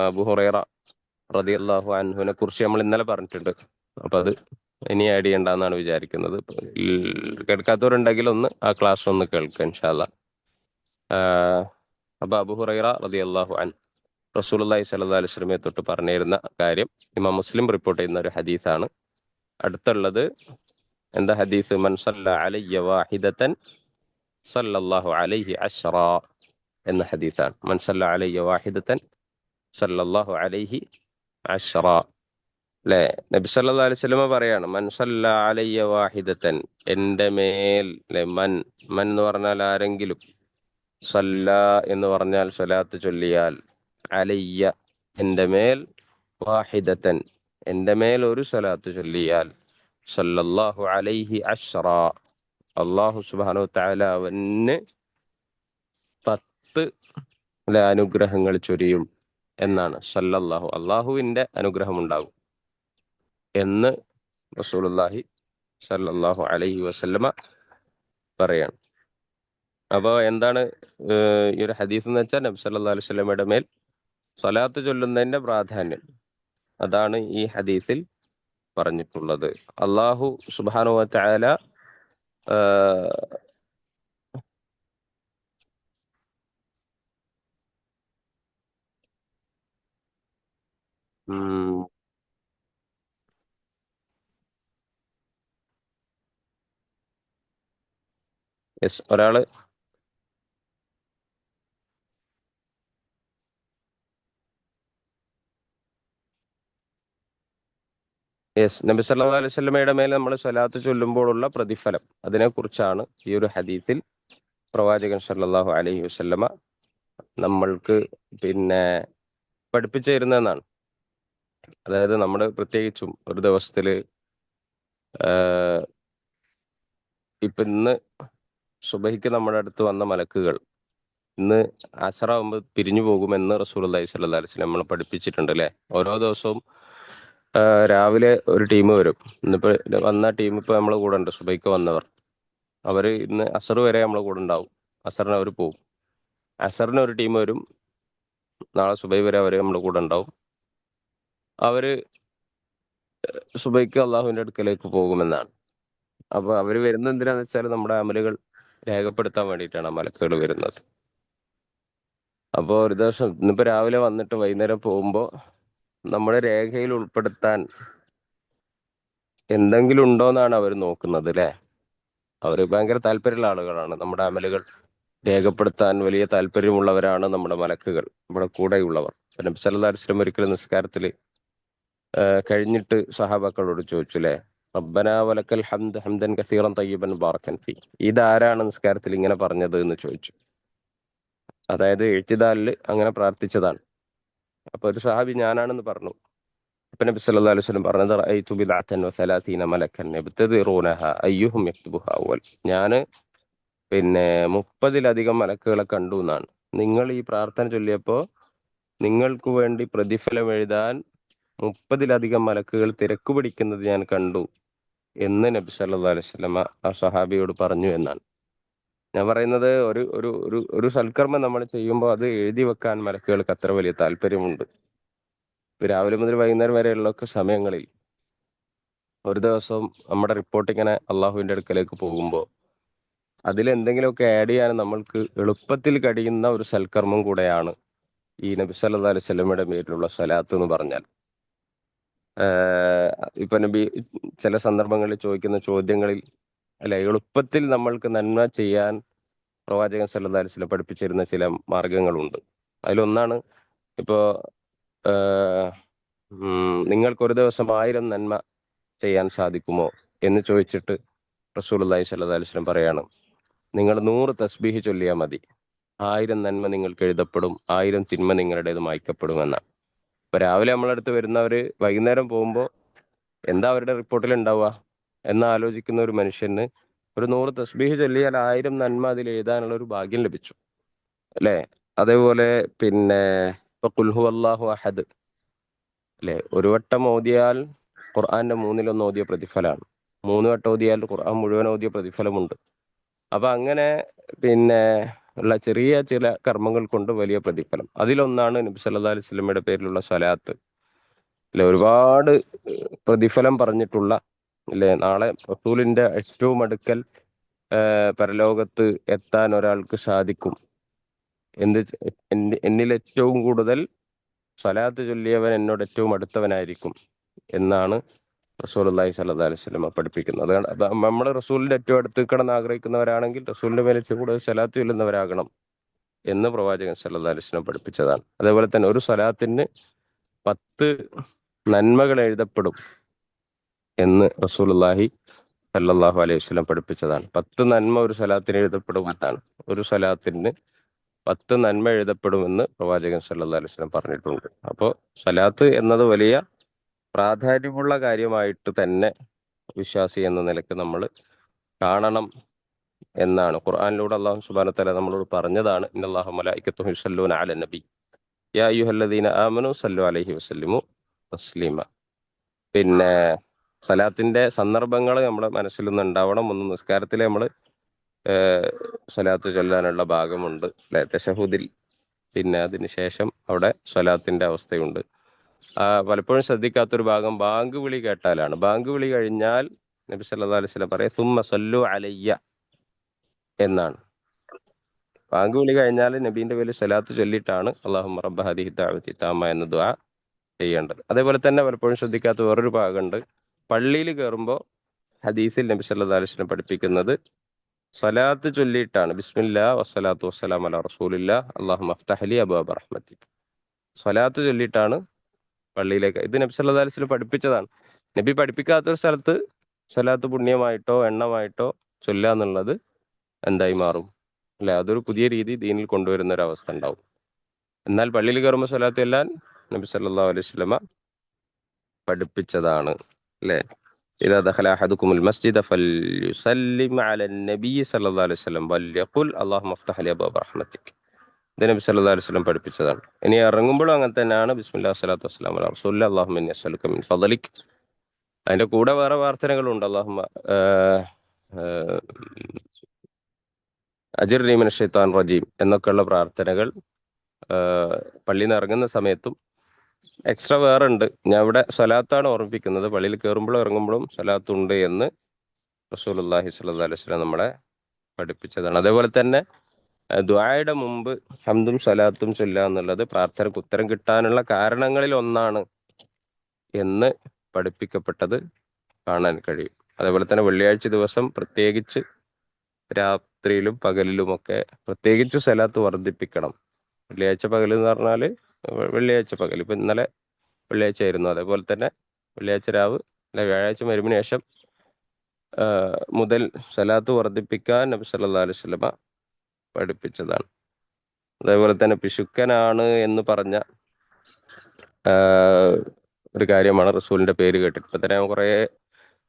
അബൂ ഹുറൈറ റളിയല്ലാഹു അൻഹുവിനെ കുറിച്ച് നമ്മൾ ഇന്നലെ പറഞ്ഞിട്ടുണ്ട്. അപ്പൊ അത് ഇനി ആഡ് ചെയ്യണ്ടെന്നാണ് വിചാരിക്കുന്നത്. കേൾക്കാത്തവരുണ്ടെങ്കിൽ ഒന്ന് ആ ക്ലാസ് ഒന്ന് കേൾക്കുക ഇൻഷാ അല്ലാ. അപ്പൊ അബൂ ഹുറൈറ റളിയല്ലാഹു അൻഹു റസൂലുള്ളാഹി സ്വല്ലല്ലാഹു അലൈഹി വസല്ലമയെ തൊട്ട് പറഞ്ഞിരുന്ന കാര്യം ഇമാം മുസ്ലിം റിപ്പോർട്ട് ചെയ്യുന്ന ഒരു ഹദീസാണ്. അടുത്തുള്ളത് എന്താ ഹദീസ്? മൻ സല്ല അലയ്യ വാഹിദതൻ സല്ലല്ലാഹു അലൈഹി അശ്റ എന്ന ഹദീസാണ്. മൻ സല്ല അലയ്യ വാഹിദതൻ സല്ലല്ലാഹു അലൈഹി അശ്റ. അല്ലെ, നബി സല്ലല്ലാഹു അലൈഹി വസല്ലമ പറയാണ് മൻ സല്ല അലയ്യ വാഹിദതൻ, എന്റെ മേൽ. അല്ലെ, മൻ മൻ എന്ന് പറഞ്ഞാൽ ആരെങ്കിലും, സല്ല എന്ന് പറഞ്ഞാൽ സ്വലാത്ത് ചൊല്ലിയാൽ, അലയ്യ എന്റെ മേൽ, വാഹിദതൻ എന്റെ മേൽ ഒരു സ്വലാത്ത് ചൊല്ലിയാൽ, സല്ലല്ലാഹു അലൈഹി അശ്റ, അള്ളാഹു സുബ്ഹാനഹു വതആല അവന് 10 അനുഗ്രഹങ്ങൾ ചൊരിയും എന്നാണ്. സല്ലല്ലാഹു, അള്ളാഹുവിന്റെ അനുഗ്രഹം ഉണ്ടാകും എന്ന് റസൂലുള്ളാഹി സല്ലല്ലാഹു അലൈഹി വസല്ലമ പറയാണ്. അപ്പോൾ എന്താണ് ഈ ഒരു ഹദീസ് എന്ന് വെച്ചാൽ, നബി സല്ലല്ലാഹു അലൈഹി വസല്ലമയുടെ മേൽ സ്വലാത്ത് ചൊല്ലുന്നതിന്റെ പ്രാധാന്യം, അതാണ് ഈ ഹദീസിൽ പറഞ്ഞിട്ടുള്ളത്. അള്ളാഹു സുബ്ഹാനഹു വതആല ഒരാള് നബി സല്ലല്ലാഹു അലൈഹി വസല്ലമയുടെ മേൽ നമ്മൾ സ്വലാത്ത് ചൊല്ലുമ്പോഴുള്ള പ്രതിഫലം, അതിനെക്കുറിച്ചാണ് ഈ ഒരു ഹദീസിൽ പ്രവാചകൻ സല്ലല്ലാഹു അലൈഹി വസല്ലമ നമ്മൾക്ക് പഠിപ്പിച്ചു തരുന്നതെന്നാണ്. അതായത് നമ്മൾ പ്രത്യേകിച്ചും ഒരു ദിവസത്തില് ഇപ്പൊ ഇന്ന് സുബഹിക്ക് നമ്മുടെ അടുത്ത് വന്ന മലക്കുകൾ ഇന്ന് അസറാവുമ്പോൾ പിരിഞ്ഞു പോകുമെന്ന് റസൂലുള്ളാഹി സ്വല്ലല്ലാഹു അലൈഹി വസല്ലം നമ്മളെ പഠിപ്പിച്ചിട്ടുണ്ട്. അല്ലെ, ഓരോ ദിവസവും രാവിലെ ഒരു ടീം വരും. ഇന്നിപ്പോ വന്ന ടീം ഇപ്പൊ നമ്മളെ കൂടെ ഉണ്ട്. സുബൈക്ക് വന്നവർ, അവര് ഇന്ന് അസർ വരെ നമ്മളെ കൂടെ ഉണ്ടാവും. അസറിന് അവർ പോകും. അസറിന് ഒരു ടീം വരും, നാളെ സുബൈ വരെ അവര് നമ്മുടെ കൂടെ ഉണ്ടാവും. അവര് സുബൈക്ക് അള്ളാഹുവിന്റെ അടുക്കലേക്ക് പോകുമെന്നാണ്. അപ്പൊ അവര് വരുന്നത് എന്തിനാന്ന് വെച്ചാൽ നമ്മുടെ അമലുകൾ രേഖപ്പെടുത്താൻ വേണ്ടിയിട്ടാണ് ആ മലക്കുകൾ വരുന്നത്. അപ്പോൾ ഒരു ദിവസം ഇന്നിപ്പോ രാവിലെ വന്നിട്ട് വൈകുന്നേരം പോകുമ്പോൾ നമ്മുടെ രേഖയിൽ ഉൾപ്പെടുത്താൻ എന്തെങ്കിലും ഉണ്ടോന്നാണ് അവർ നോക്കുന്നത്. അല്ലെ, അവർ ഭയങ്കര താല്പര്യമുള്ള ആളുകളാണ്. നമ്മുടെ അമലുകൾ രേഖപ്പെടുത്താൻ വലിയ താല്പര്യമുള്ളവരാണ് നമ്മുടെ മലക്കുകൾ, നമ്മുടെ കൂടെയുള്ളവർ. നബി സല്ലല്ലാഹു അലൈഹി വസല്ലം ഒരിക്കലും നിസ്കാരത്തിൽ കഴിഞ്ഞിട്ട് സഹാബാക്കളോട് ചോദിച്ചു, അല്ലെ, റബ്ബനാ വലക്കൽ ഹംദ് ഹംദൻ കസീറൻ തയ്യിബൻ ബാറക്കൻ ഫീ, ഇതാരാണ് നിസ്കാരത്തിൽ ഇങ്ങനെ പറഞ്ഞത് എന്ന് ചോദിച്ചു. അതായത് എഴുത്തിദാലില് അങ്ങനെ പ്രാർത്ഥിച്ചതാണ്. അപ്പൊ ഒരു സഹാബി ഞാനാണെന്ന് പറഞ്ഞു. അപ്പൊ നബി സല്ലല്ലാഹു അലൈഹി വസല്ലം പറഞ്ഞത് റഅയ്തു ബിദ്അതൻ വസലാസീന മലക്കൻ യബ്തദിറൂനഹ അയ്യുഹും യക്തുബുഹ അവൽ, ഞാന് 30-ലധികം മലക്കുകളെ കണ്ടു എന്നാണ്. നിങ്ങൾ ഈ പ്രാർത്ഥന ചൊല്ലിയപ്പോ നിങ്ങൾക്ക് വേണ്ടി പ്രതിഫലം എഴുതാൻ 30-ലധികം മലക്കുകൾ തിരക്ക് പിടിക്കുന്നത് ഞാൻ കണ്ടു എന്ന് നബി സല്ലല്ലാഹു അലൈഹി വസല്ലം ആ സഹാബിയോട് പറഞ്ഞു എന്നാണ്. ഞാൻ പറയുന്നത്, ഒരു ഒരു ഒരു ഒരു സൽക്കർമ്മം നമ്മൾ ചെയ്യുമ്പോൾ അത് എഴുതി വെക്കാൻ മലക്കുകൾക്ക് അത്ര വലിയ താല്പര്യമുണ്ട്. ഇപ്പൊ രാവിലെ മുതൽ വൈകുന്നേരം വരെയുള്ള സമയങ്ങളിൽ ഒരു ദിവസം നമ്മുടെ റിപ്പോർട്ട് ഇങ്ങനെ അള്ളാഹുവിന്റെ അടുക്കലേക്ക് പോകുമ്പോൾ അതിൽ എന്തെങ്കിലുമൊക്കെ ആഡ് ചെയ്യാൻ നമ്മൾക്ക് എളുപ്പത്തിൽ കഴിയുന്ന ഒരു സൽക്കർമ്മം കൂടെയാണ് ഈ നബി സല്ലല്ലാഹു അലൈഹി വസല്ലമയുടെ പേരിലുള്ള സ്വലാത്ത് എന്ന് പറഞ്ഞാൽ. ഇപ്പൊ നബി ചില സന്ദർഭങ്ങളിൽ ചോദിക്കുന്ന ചോദ്യങ്ങളിൽ, അല്ലെ, എളുപ്പത്തിൽ നമ്മൾക്ക് നന്മ ചെയ്യാൻ പ്രവാചകൻ സല്ലല്ലാഹു അലൈഹി വസല്ലം പഠിപ്പിച്ചിരുന്ന ചില മാർഗങ്ങളുണ്ട്. അതിലൊന്നാണ് ഇപ്പോ നിങ്ങൾക്ക് ഒരു ദിവസം 1000 നന്മ ചെയ്യാൻ സാധിക്കുമോ എന്ന് ചോദിച്ചിട്ട് റസൂലുള്ളാഹി സ്വല്ലല്ലാഹു അലൈഹി വസല്ലം പറയാണ്, നിങ്ങൾ 100 തസ്ബീഹ് ചൊല്ലിയാൽ മതി, 1000 നന്മ നിങ്ങൾക്ക് എഴുതപ്പെടും, 1000 തിന്മ നിങ്ങളുടേത് മായ്ക്കപ്പെടുമെന്നാണ്. ഇപ്പൊ രാവിലെ നമ്മളടുത്ത് വരുന്നവര് വൈകുന്നേരം പോകുമ്പോൾ എന്താ അവരുടെ റിപ്പോർട്ടിൽ ഉണ്ടാവുക എന്ന് ആലോചിക്കുന്ന ഒരു മനുഷ്യന് ഒരു 100 തസ്ബീഹ് ചൊല്ലിയാൽ 1000 നന്മ അതിൽ എഴുതാനുള്ള ഒരു ഭാഗ്യം ലഭിച്ചു അല്ലേ? അതേപോലെ പിന്നെ ഇപ്പൊ കുൽഹു അല്ലാഹു അഹദ് അല്ലെ, ഒരു വട്ടം ഓതിയാൽ ഖുർആന്റെ 1/3 ഓതിയ പ്രതിഫലമാണ്. 3 വട്ടം ഓതിയാൽ ഖുർആൻ മുഴുവൻ ഓതിയ പ്രതിഫലമുണ്ട്. അപ്പൊ അങ്ങനെ പിന്നെ ഉള്ള ചെറിയ ചില കർമ്മങ്ങൾ കൊണ്ട് വലിയ പ്രതിഫലം. അതിലൊന്നാണ് നബി സല്ലല്ലാഹു അലൈഹി വസല്ലമയുടെ പേരിലുള്ള സ്വലാത്ത്. അല്ലെ, ഒരുപാട് പ്രതിഫലം പറഞ്ഞിട്ടുള്ള അല്ലെ, നാളെ റസൂലിന്റെ ഏറ്റവും അടുക്കൽ പരലോകത്ത് എത്താൻ ഒരാൾക്ക് സാധിക്കും. എന്നിൽ ഏറ്റവും കൂടുതൽ സ്വലാത്ത് ചൊല്ലിയവൻ എന്നോട് ഏറ്റവും അടുത്തവനായിരിക്കും എന്നാണ് റസൂലുള്ളാഹി സ്വല്ലല്ലാഹു അലൈഹി വസല്ലം പഠിപ്പിക്കുന്നത്. അത് നമ്മൾ റസൂലിന്റെ ഏറ്റവും അടുത്ത് കിടന്ന് ആഗ്രഹിക്കുന്നവരാണെങ്കിൽ റസൂലിന്റെ മേൽ ഏറ്റവും കൂടുതൽ സ്വലാത്ത് ചൊല്ലുന്നവരാകണം എന്ന് പ്രവാചകൻ സല്ലല്ലാഹു അലൈഹി വസല്ലം പഠിപ്പിച്ചതാണ്. അതേപോലെ തന്നെ ഒരു സ്വലാത്തിന് 10 നന്മകൾ എഴുതപ്പെടും എന്ന് റസൂലുള്ളാഹി സല്ലല്ലാഹു അലൈഹി വസല്ലം പഠിപ്പിച്ചതാണ്. 10 നന്മ ഒരു സ്വലാത്തിന് എഴുതപ്പെടുമെന്നാണ്. ഒരു സ്വലാത്തിന് 10 നന്മ എഴുതപ്പെടുമെന്ന് പ്രവാചകൻ സല്ലല്ലാഹു അലൈഹി വസല്ലം പറഞ്ഞിട്ടുണ്ട്. അപ്പോൾ സ്വലാത്ത് എന്നത് വലിയ പ്രാധാന്യമുള്ള കാര്യമായിട്ട് തന്നെ വിശ്വാസി എന്ന നിലക്ക് നമ്മൾ കാണണം എന്നാണ്. ഖുർആനിലൂടെ അല്ലാഹു സുബ്ഹാനഹു വ തആല നമ്മളോട് പറഞ്ഞതാണ്, ഇന്നല്ലാഹ മലായികത്തുഹു യുസല്ലൂന അലൻ നബി യാ അയ്യുഹല്ലദീന ആമനു സല്ലു അലൈഹി വസല്ലിമു തസ്ലീമ. പിന്നെ സലാത്തിന്റെ സന്ദർഭങ്ങൾ നമ്മുടെ മനസ്സിൽ നിന്ന് ഉണ്ടാവണം. ഒന്ന്, നിസ്കാരത്തിൽ നമ്മൾ സ്വലാത്ത് ചൊല്ലാനുള്ള ഭാഗമുണ്ട് അല്ലെ, തശഹുദിൽ. പിന്നെ അതിനുശേഷം അവിടെ സ്വലാത്തിന്റെ അവസ്ഥയുണ്ട്. പലപ്പോഴും ശ്രദ്ധിക്കാത്തൊരു ഭാഗം ബാങ്ക് വിളി കേട്ടാലാണ്. ബാങ്ക് വിളി കഴിഞ്ഞാൽ നബി സല്ലല്ലാഹു അലൈഹി വസല്ലം പറയും സുമ്മ സല്ലു അലയ്യ എന്നാണ്. ബാങ്ക് വിളി കഴിഞ്ഞാൽ നബീന്റെ പേരിൽ സ്വലാത്ത് ചൊല്ലിയിട്ടാണ് അല്ലാഹുമ്മ റബ്ബ ഹദിഹി ദഅവതി താമ്മ എന്ന ദുആ ചെയ്യേണ്ടത്. അതേപോലെ തന്നെ പലപ്പോഴും ശ്രദ്ധിക്കാത്ത വേറൊരു ഭാഗമുണ്ട്. പള്ളിയിൽ കയറുമ്പോൾ ഹദീസിൽ നബി സല്ലല്ലാഹു അലൈഹി വസല്ലം പഠിപ്പിക്കുന്നത് സ്വലാത്ത് ചൊല്ലിയിട്ടാണ്. ബിസ്മില്ലാ വസ്സലാത്തു വസ്സലാമു അലാ റസൂലില്ലാ അല്ലാഹുമ്മ അഫ്തഹ് ലി അബ്വാബ റഹ്മതിക്. സ്വലാത്ത് ചൊല്ലിയിട്ടാണ് പള്ളിയിലേക്ക്. ഇത് നബി സല്ലല്ലാഹു അലൈഹി വസല്ലം പഠിപ്പിച്ചതാണ്. നബി പഠിപ്പിക്കാത്തൊരു സ്ഥലത്ത് സ്വലാത്ത് പുണ്യമായിട്ടോ എണ്ണമായിട്ടോ ചൊല്ലുക എന്നുള്ളത് എന്തായി മാറും അല്ലെ? അതൊരു പുതിയ രീതി ദീനിൽ കൊണ്ടുവരുന്ന ഒരു അവസ്ഥ ഉണ്ടാവും. എന്നാൽ പള്ളിയിൽ കയറുമ്പോൾ സ്വലാത്ത് ചെല്ലാൻ നബി സല്ലല്ലാഹു അലൈഹി വസല്ലമ പഠിപ്പിച്ചതാണ് അല്ലെ. ഇദാ ദഖല അഹദുകുമുൽ മസ്ജിദ ഫൽയുസല്ലിം അലൻ നബി സല്ലല്ലാഹു അലൈഹി വസല്ലം വൽയഖുൽ അല്ലാഹുമ്മ അഫ്തഹ് ലി അബ്വാബ റഹ്മതിക്. ഇത് നബി സല്ലല്ലാഹു അലൈഹി വസല്ലം പഠിപ്പിച്ചതാണ്. ഇനി ഇറങ്ങുമ്പോഴും അങ്ങനെ തന്നെയാണ്. ബിസ്മില്ലാഹി വസ്സലാത്തു വസ്സലാമു അലാ റസൂലില്ലാ അല്ലാഹുമ്മ ഇന്നി അസ്അലുക മിൻ ഫളലിക്. അതിന്റെ കൂടെ വേറെ പ്രാർത്ഥനകളുണ്ട്. അല്ലാഹുമ്മ അജിർനി മിനശ് ശൈത്താനിർ റജീം എന്നൊക്കെയുള്ള പ്രാർത്ഥനകൾ പള്ളിയിൽ നിന്ന് ഇറങ്ങുന്ന സമയത്തും എക്സ്ട്രാ വേറെ ഉണ്ട്. ഞാൻ ഇവിടെ സ്വലാത്താണ് ഓർമ്മിപ്പിക്കുന്നത്. പള്ളിയിൽ കയറുമ്പോഴും ഇറങ്ങുമ്പോഴും സ്വലാത്തുണ്ട് എന്ന് റസൂലുള്ളാഹി സ്വല്ലല്ലാഹു അലൈഹി വസല്ലം നമ്മളെ പഠിപ്പിച്ചതാണ്. അതേപോലെ തന്നെ ദുആയുടെ മുമ്പ് ഹംദും സ്വലാത്തും ചൊല്ലുക എന്നുള്ളത് പ്രാർത്ഥനയ്ക്ക് ഉത്തരം കിട്ടാനുള്ള കാരണങ്ങളിൽ ഒന്നാണ് എന്ന് പഠിപ്പിക്കപ്പെട്ടത് കാണാൻ കഴിയും. അതേപോലെ തന്നെ വെള്ളിയാഴ്ച ദിവസം പ്രത്യേകിച്ച് രാത്രിയിലും പകലിലുമൊക്കെ പ്രത്യേകിച്ച് സ്വലാത്ത് വർദ്ധിപ്പിക്കണം. വെള്ളിയാഴ്ച പകൽ എന്ന് പറഞ്ഞാൽ വെള്ളിയാഴ്ച പകൽ, ഇപ്പൊ ഇന്നലെ വെള്ളിയാഴ്ച ആയിരുന്നു. അതേപോലെ തന്നെ വെള്ളിയാഴ്ച രാവ് അല്ലെ വ്യാഴാഴ്ച മരുമിന് ശേഷം മുതൽ സ്വലാത്ത് വർദ്ധിപ്പിക്കാൻ നബി സല്ലല്ലാഹു അലൈഹി വസല്ലമ പഠിപ്പിച്ചതാണ്. അതേപോലെ തന്നെ പിശുക്കനാണ് എന്ന് പറഞ്ഞ ഒരു കാര്യമാണ് റസൂലിന്റെ പേര് കേട്ടിട്ട്. ഇപ്പൊ തന്നെ കുറെ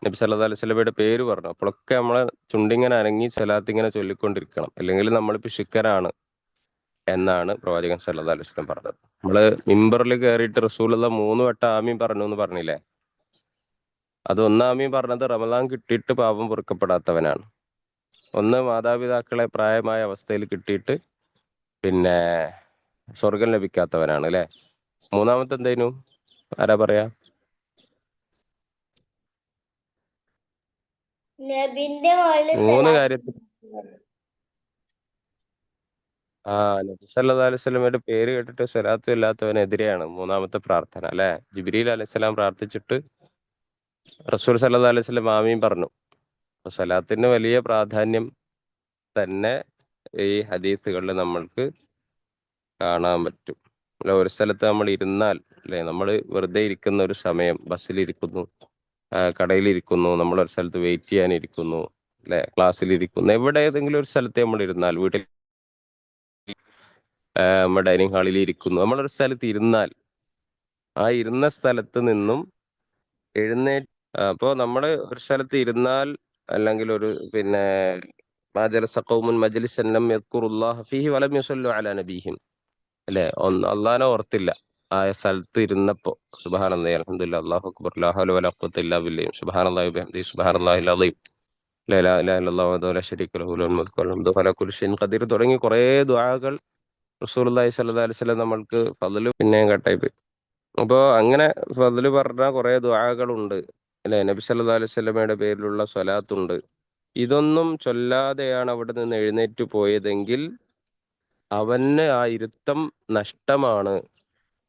നബി സല്ലല്ലാഹു അലൈഹി വസല്ലമയുടെ പേര് പറഞ്ഞു. അപ്പോഴൊക്കെ നമ്മളെ ചുണ്ടിങ്ങനെ അനങ്ങി സ്വലാത്ത് ഇങ്ങനെ ചൊല്ലിക്കൊണ്ടിരിക്കണം, അല്ലെങ്കിൽ നമ്മൾ പിശുക്കനാണ് എന്നാണ് പ്രവാചകൻ സല്ലല്ലാഹു അലൈഹി വസല്ലം പറഞ്ഞത്. നമ്മള് മിമ്പറിൽ കയറിയിട്ട് റസൂലുള്ള 3 വട്ടം ആമീൻ പറഞ്ഞു എന്ന് പറഞ്ഞില്ലേ? അത് ഒന്നാമീൻ പറഞ്ഞത് റമദാൻ കിട്ടിയിട്ട് പാപം പൊറുക്കപ്പെടാത്തവനാണ്. ഒന്ന് മാതാപിതാക്കളെ പ്രായമായ അവസ്ഥയിൽ കിട്ടിയിട്ട് പിന്നെ സ്വർഗം ലഭിക്കാത്തവനാണ് അല്ലെ. മൂന്നാമത്തെ എന്തേനു? ആരാ പറയാ? നബിന്റെ മോളില് 3 സലാത്ത് കാര്യത്തിൽ നബി സല്ലല്ലാഹു അലൈഹി വസല്ലമയുടെ പേര് കേട്ടിട്ട് സ്വലാത്ത് ഇല്ലാത്തവനെതിരെയാണ് മൂന്നാമത്തെ പ്രാർത്ഥന അല്ലെ. ജിബ്രീൽ അലൈഹിസ്സലാം പ്രാർത്ഥിച്ചിട്ട് റസൂൽ സല്ലല്ലാഹു അലൈഹി വസല്ലം ആമീൻ പറഞ്ഞു. അപ്പൊ സ്വലാത്തിന് വലിയ പ്രാധാന്യം തന്നെ ഈ ഹദീസുകളിൽ നമ്മൾക്ക് കാണാൻ പറ്റും അല്ലെ. ഒരു സ്ഥലത്ത് നമ്മൾ ഇരുന്നാൽ അല്ലെ, നമ്മൾ വെറുതെ ഇരിക്കുന്ന ഒരു സമയം, ബസ്സിലിരിക്കുന്നു, കടയിലിരിക്കുന്നു, നമ്മൾ ഒരു സ്ഥലത്ത് വെയിറ്റ് ചെയ്യാനിരിക്കുന്നു അല്ലെ, ക്ലാസ്സിലിരിക്കുന്നു, എവിടെ ഏതെങ്കിലും ഒരു സ്ഥലത്ത് നമ്മൾ ഇരുന്നാൽ, വീട്ടിൽ നമ്മുടെ ഡൈനിങ് ഹാളിൽ ഇരിക്കുന്നു, നമ്മളൊരു സ്ഥലത്ത് ഇരുന്നാൽ ആ ഇരുന്ന സ്ഥലത്ത് നിന്നും എഴുന്നേറ്റ് അപ്പോൾ നമ്മൾ ഒരു സ്ഥലത്ത് ഇരുന്നാൽ, അല്ലെങ്കിൽ ഒരു പിന്നെ മാ ജലസ ഖൗമുൻ മജ്ലിസൻ ലം യദ്കുറുല്ലാഹ ഫീഹി വലം യുസല്ലു അലാ നബിഹിം, അല്ലെ, ഒന്ന് അള്ളാഹിനെ ഓർത്തില്ല ആ സ്ഥലത്ത് ഇരുന്നപ്പോ, സുബ്ഹാനല്ലാഹി അൽഹംദുലില്ലാഹി അല്ലാഹു അക്ബർ ലാ ഹൗല വലാ ഖുവത ഇല്ലാ ബില്ലാഹി സുബ്ഹാനല്ലാഹി വബിഹംദിഹി സുബ്ഹാനല്ലാഹിൽ അളീം ലാ ഇലാഹ ഇല്ലല്ലാഹു വഹ്ദഹു ലാ ശരീക ലഹു ലഹുൽ മുൽക്കു വൽ ഹംദു വഅലാ കുല്ലി ഷൈഇൻ ഖദീർ തുടങ്ങി കുറേ ദുആകൾ റസൂലുള്ളാഹി സ്വല്ലല്ലാഹി അലൈഹി വസല്ലം നമ്മൾക്ക് ഫضല് പിന്നെയും കട്ടായി പോയി. അപ്പോൾ അങ്ങനെ ഫضല് പറഞ്ഞ കുറേ ദുആകളുണ്ട്, അല്ലെ, നബി സല്ലല്ലാഹു അലൈഹി വസല്ലമയുടെ പേരിലുള്ള സ്വലാത്തുണ്ട്. ഇതൊന്നും ചൊല്ലാതെയാണ് അവിടെ നിന്ന് എഴുന്നേറ്റ് പോയതെങ്കിൽ അവന് ആ ഇരുത്തം നഷ്ടമാണ്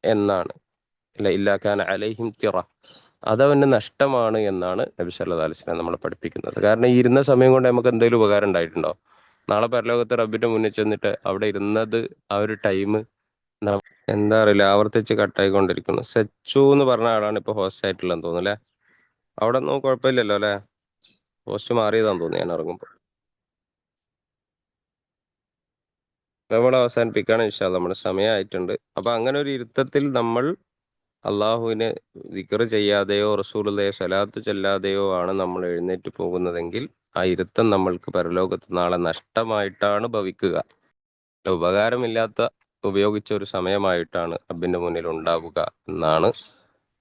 എന്നാണ്, അല്ലെ, ഇല്ലാ കാന അലൈഹിം തിറ, അതവന് നഷ്ടമാണ് എന്നാണ് നബി സല്ലല്ലാഹു അലൈഹി വസല്ലം നമ്മളെ പഠിപ്പിക്കുന്നത്. കാരണം ഈ ഇരുന്ന സമയം കൊണ്ട് നമുക്ക് എന്തെങ്കിലും ഉപകാരം ഉണ്ടായിട്ടുണ്ടോ? നാളെ പരലോകത്ത് റബ്ബിന്റെ മുന്നിൽ ചെന്നിട്ട് അവിടെ ഇരുന്നത് ആ ഒരു ടൈം എന്താ അറിയില്ല, ആവർത്തിച്ച് കട്ടായിക്കൊണ്ടിരിക്കുന്നു. സെച്ചു എന്ന് പറഞ്ഞ ആളാണ് ഇപ്പൊ ഹോസ്റ്റ് ആയിട്ടുള്ളതെന്ന് തോന്നുന്നു, അല്ലെ? അവിടെ ഒന്നും കുഴപ്പമില്ലല്ലോ, അല്ലെ? ഹോസ്റ്റ് മാറിയതാന്ന് തോന്നുന്നു ഞാൻ ഇറങ്ങുമ്പോൾ. നമ്മൾ അവസാനിപ്പിക്കുകയാണ് ഇൻഷാ അല്ലാ, നമ്മുടെ സമയമായിട്ടുണ്ട്. അപ്പൊ അങ്ങനെ ഒരു ഇരുത്തത്തിൽ നമ്മൾ അള്ളാഹുവിനെ ദിക്റ് ചെയ്യാതെയോ റസൂലുള്ളാഹിയെ സ്വലാത്ത് ചെല്ലാതെയോ ആണ് നമ്മൾ എഴുന്നേറ്റ് പോകുന്നതെങ്കിൽ ആ ഇരുത്തം നമ്മൾക്ക് പരലോകത്ത് നാളെ നഷ്ടമായിട്ടാണ് ഭവിക്കുക. ഉപകാരമില്ലാത്ത ഉപയോഗിച്ച ഒരു സമയമായിട്ടാണ് റബ്ബിന്റെ മുന്നിൽ ഉണ്ടാവുക എന്നാണ്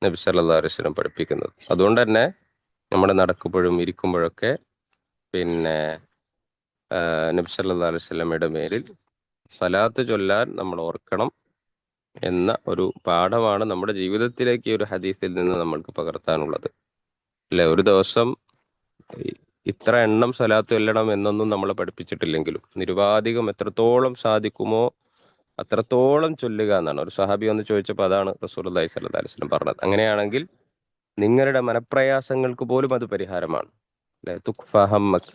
നബി സല്ലല്ലാഹു അലൈഹി വസല്ലം പഠിപ്പിക്കുന്നത്. അതുകൊണ്ട് തന്നെ നമ്മുടെ നടക്കുമ്പോഴും ഇരിക്കുമ്പോഴൊക്കെ പിന്നെ നബി സല്ലല്ലാഹു അലൈഹി വസല്ലമയുടെ മേലിൽ സലാത്ത് ചൊല്ലാൻ നമ്മൾ ഓർക്കണം എന്ന ഒരു പാഠമാണ് നമ്മുടെ ജീവിതത്തിലേക്ക് ഈ ഒരു ഹദീസിൽ നിന്ന് നമ്മൾക്ക് പകർത്താനുള്ളത്, അല്ലെ? ഒരു ദിവസം ഇത്ര എണ്ണം സലാത്ത് ചൊല്ലണം എന്നൊന്നും നമ്മളെ പഠിപ്പിച്ചിട്ടില്ലെങ്കിലും നിരുപാധികം എത്രത്തോളം സാധിക്കുമോ അത്രത്തോളം ചൊല്ലുക എന്നാണ്. ഒരു സഹാബി വന്ന് ചോദിച്ചപ്പോൾ അതാണ് റസൂലുള്ളാഹി സ്വല്ലല്ലാഹു അലൈഹി വസല്ലം പറഞ്ഞത്. അങ്ങനെയാണെങ്കിൽ നിങ്ങളുടെ മനപ്രയാസങ്ങൾക്ക് പോലും അത് പരിഹാരമാണ്, അല്ലെ? തുക്ഫ ഹമ്മക്,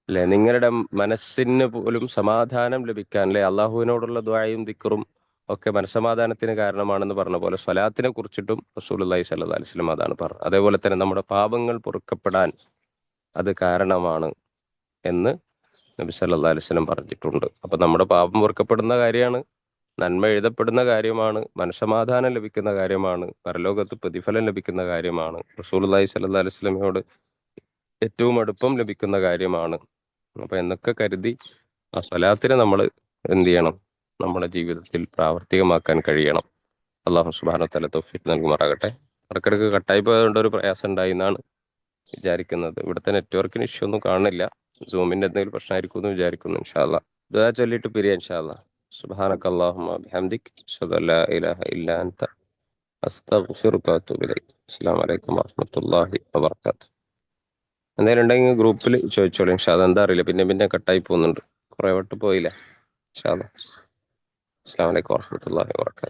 അല്ലെ? നിങ്ങളുടെ മനസ്സിന് പോലും സമാധാനം ലഭിക്കാൻ, അല്ലെ, അള്ളാഹുവിനോടുള്ള ദുആയും ദിക്റും ഒക്കെ മനസ്സമാധാനത്തിന് കാരണമാണെന്ന് പറഞ്ഞ പോലെ സ്വലാത്തിനെ കുറിച്ചിട്ടും റസൂലുള്ളാഹി സ്വല്ലല്ലാഹു അലൈഹി വസല്ലം അതാണ് പറഞ്ഞത്. അതേപോലെ തന്നെ നമ്മുടെ പാപങ്ങൾ പൊറുക്കപ്പെടാൻ അത് കാരണമാണ് എന്ന് നബി സല്ലല്ലാഹു അലൈഹി വസല്ലം പറഞ്ഞിട്ടുണ്ട്. അപ്പൊ നമ്മുടെ പാപം പൊറുക്കപ്പെടുന്ന കാര്യമാണ്, നന്മ എഴുതപ്പെടുന്ന കാര്യമാണ്, മനസ്സമാധാനം ലഭിക്കുന്ന കാര്യമാണ്, പരലോകത്ത് പ്രതിഫലം ലഭിക്കുന്ന കാര്യമാണ്, റസൂലുള്ളാഹി സ്വല്ലല്ലാഹു അലൈഹി വസല്ലമയോട് ഏറ്റവും അടുപ്പം ലഭിക്കുന്ന കാര്യമാണ്. അപ്പൊ എന്നൊക്കെ കരുതി ആ സ്വലാത്തിനെ നമ്മൾ എന്ത് ചെയ്യണം? നമ്മുടെ ജീവിതത്തിൽ പ്രാവർത്തികമാക്കാൻ കഴിയണം. അള്ളാഹു സുബ്ഹാനഹു വ തആല തൗഫീഖ് നൽകുമാറാകട്ടെ. ഇടയ്ക്കിടയ്ക്ക് കട്ടായി പോയതുകൊണ്ട് ഒരു പ്രയാസം ഉണ്ടായി എന്നാണ് വിചാരിക്കുന്നത്. ഇവിടുത്തെ നെറ്റ്വർക്കിന് ഇഷ്യൂ ഒന്നും കാണുന്നില്ല. സൂമിന്റെ എന്തെങ്കിലും പ്രശ്നമായിരിക്കും എന്ന് വിചാരിക്കുന്നു. ഇൻഷാ അല്ലാ ദുആ ചൊല്ലിയിട്ട് പിരിയാം ഇൻഷാ അല്ലാ. സുബ്ഹാനക അല്ലാഹുമ്മ ബിഹംദിക് അശ്ഹദു അല്ലാ ഇലാഹ ഇല്ലാ അൻത അസ്തഗ്ഫിറുക വഅത്തൂബു ഇലൈക്. അസ്സലാമു അലൈക്കും വറഹ്മത്തുള്ളാഹി വബറകാതുഹു. എന്തെങ്കിലും ഉണ്ടെങ്കിൽ ഗ്രൂപ്പിൽ ചോദിച്ചോളൂ ഇൻഷാ അല്ലാ. എന്താ അറിയില്ല, പിന്നെ കട്ടായി പോകുന്നുണ്ട്, കുറെ വട്ടം പോയില്ല. ഇൻഷാ അല്ലാ. അസ്സലാമു അലൈക്കും വറഹ്മത്തുള്ളാഹി വബറകാതുഹു.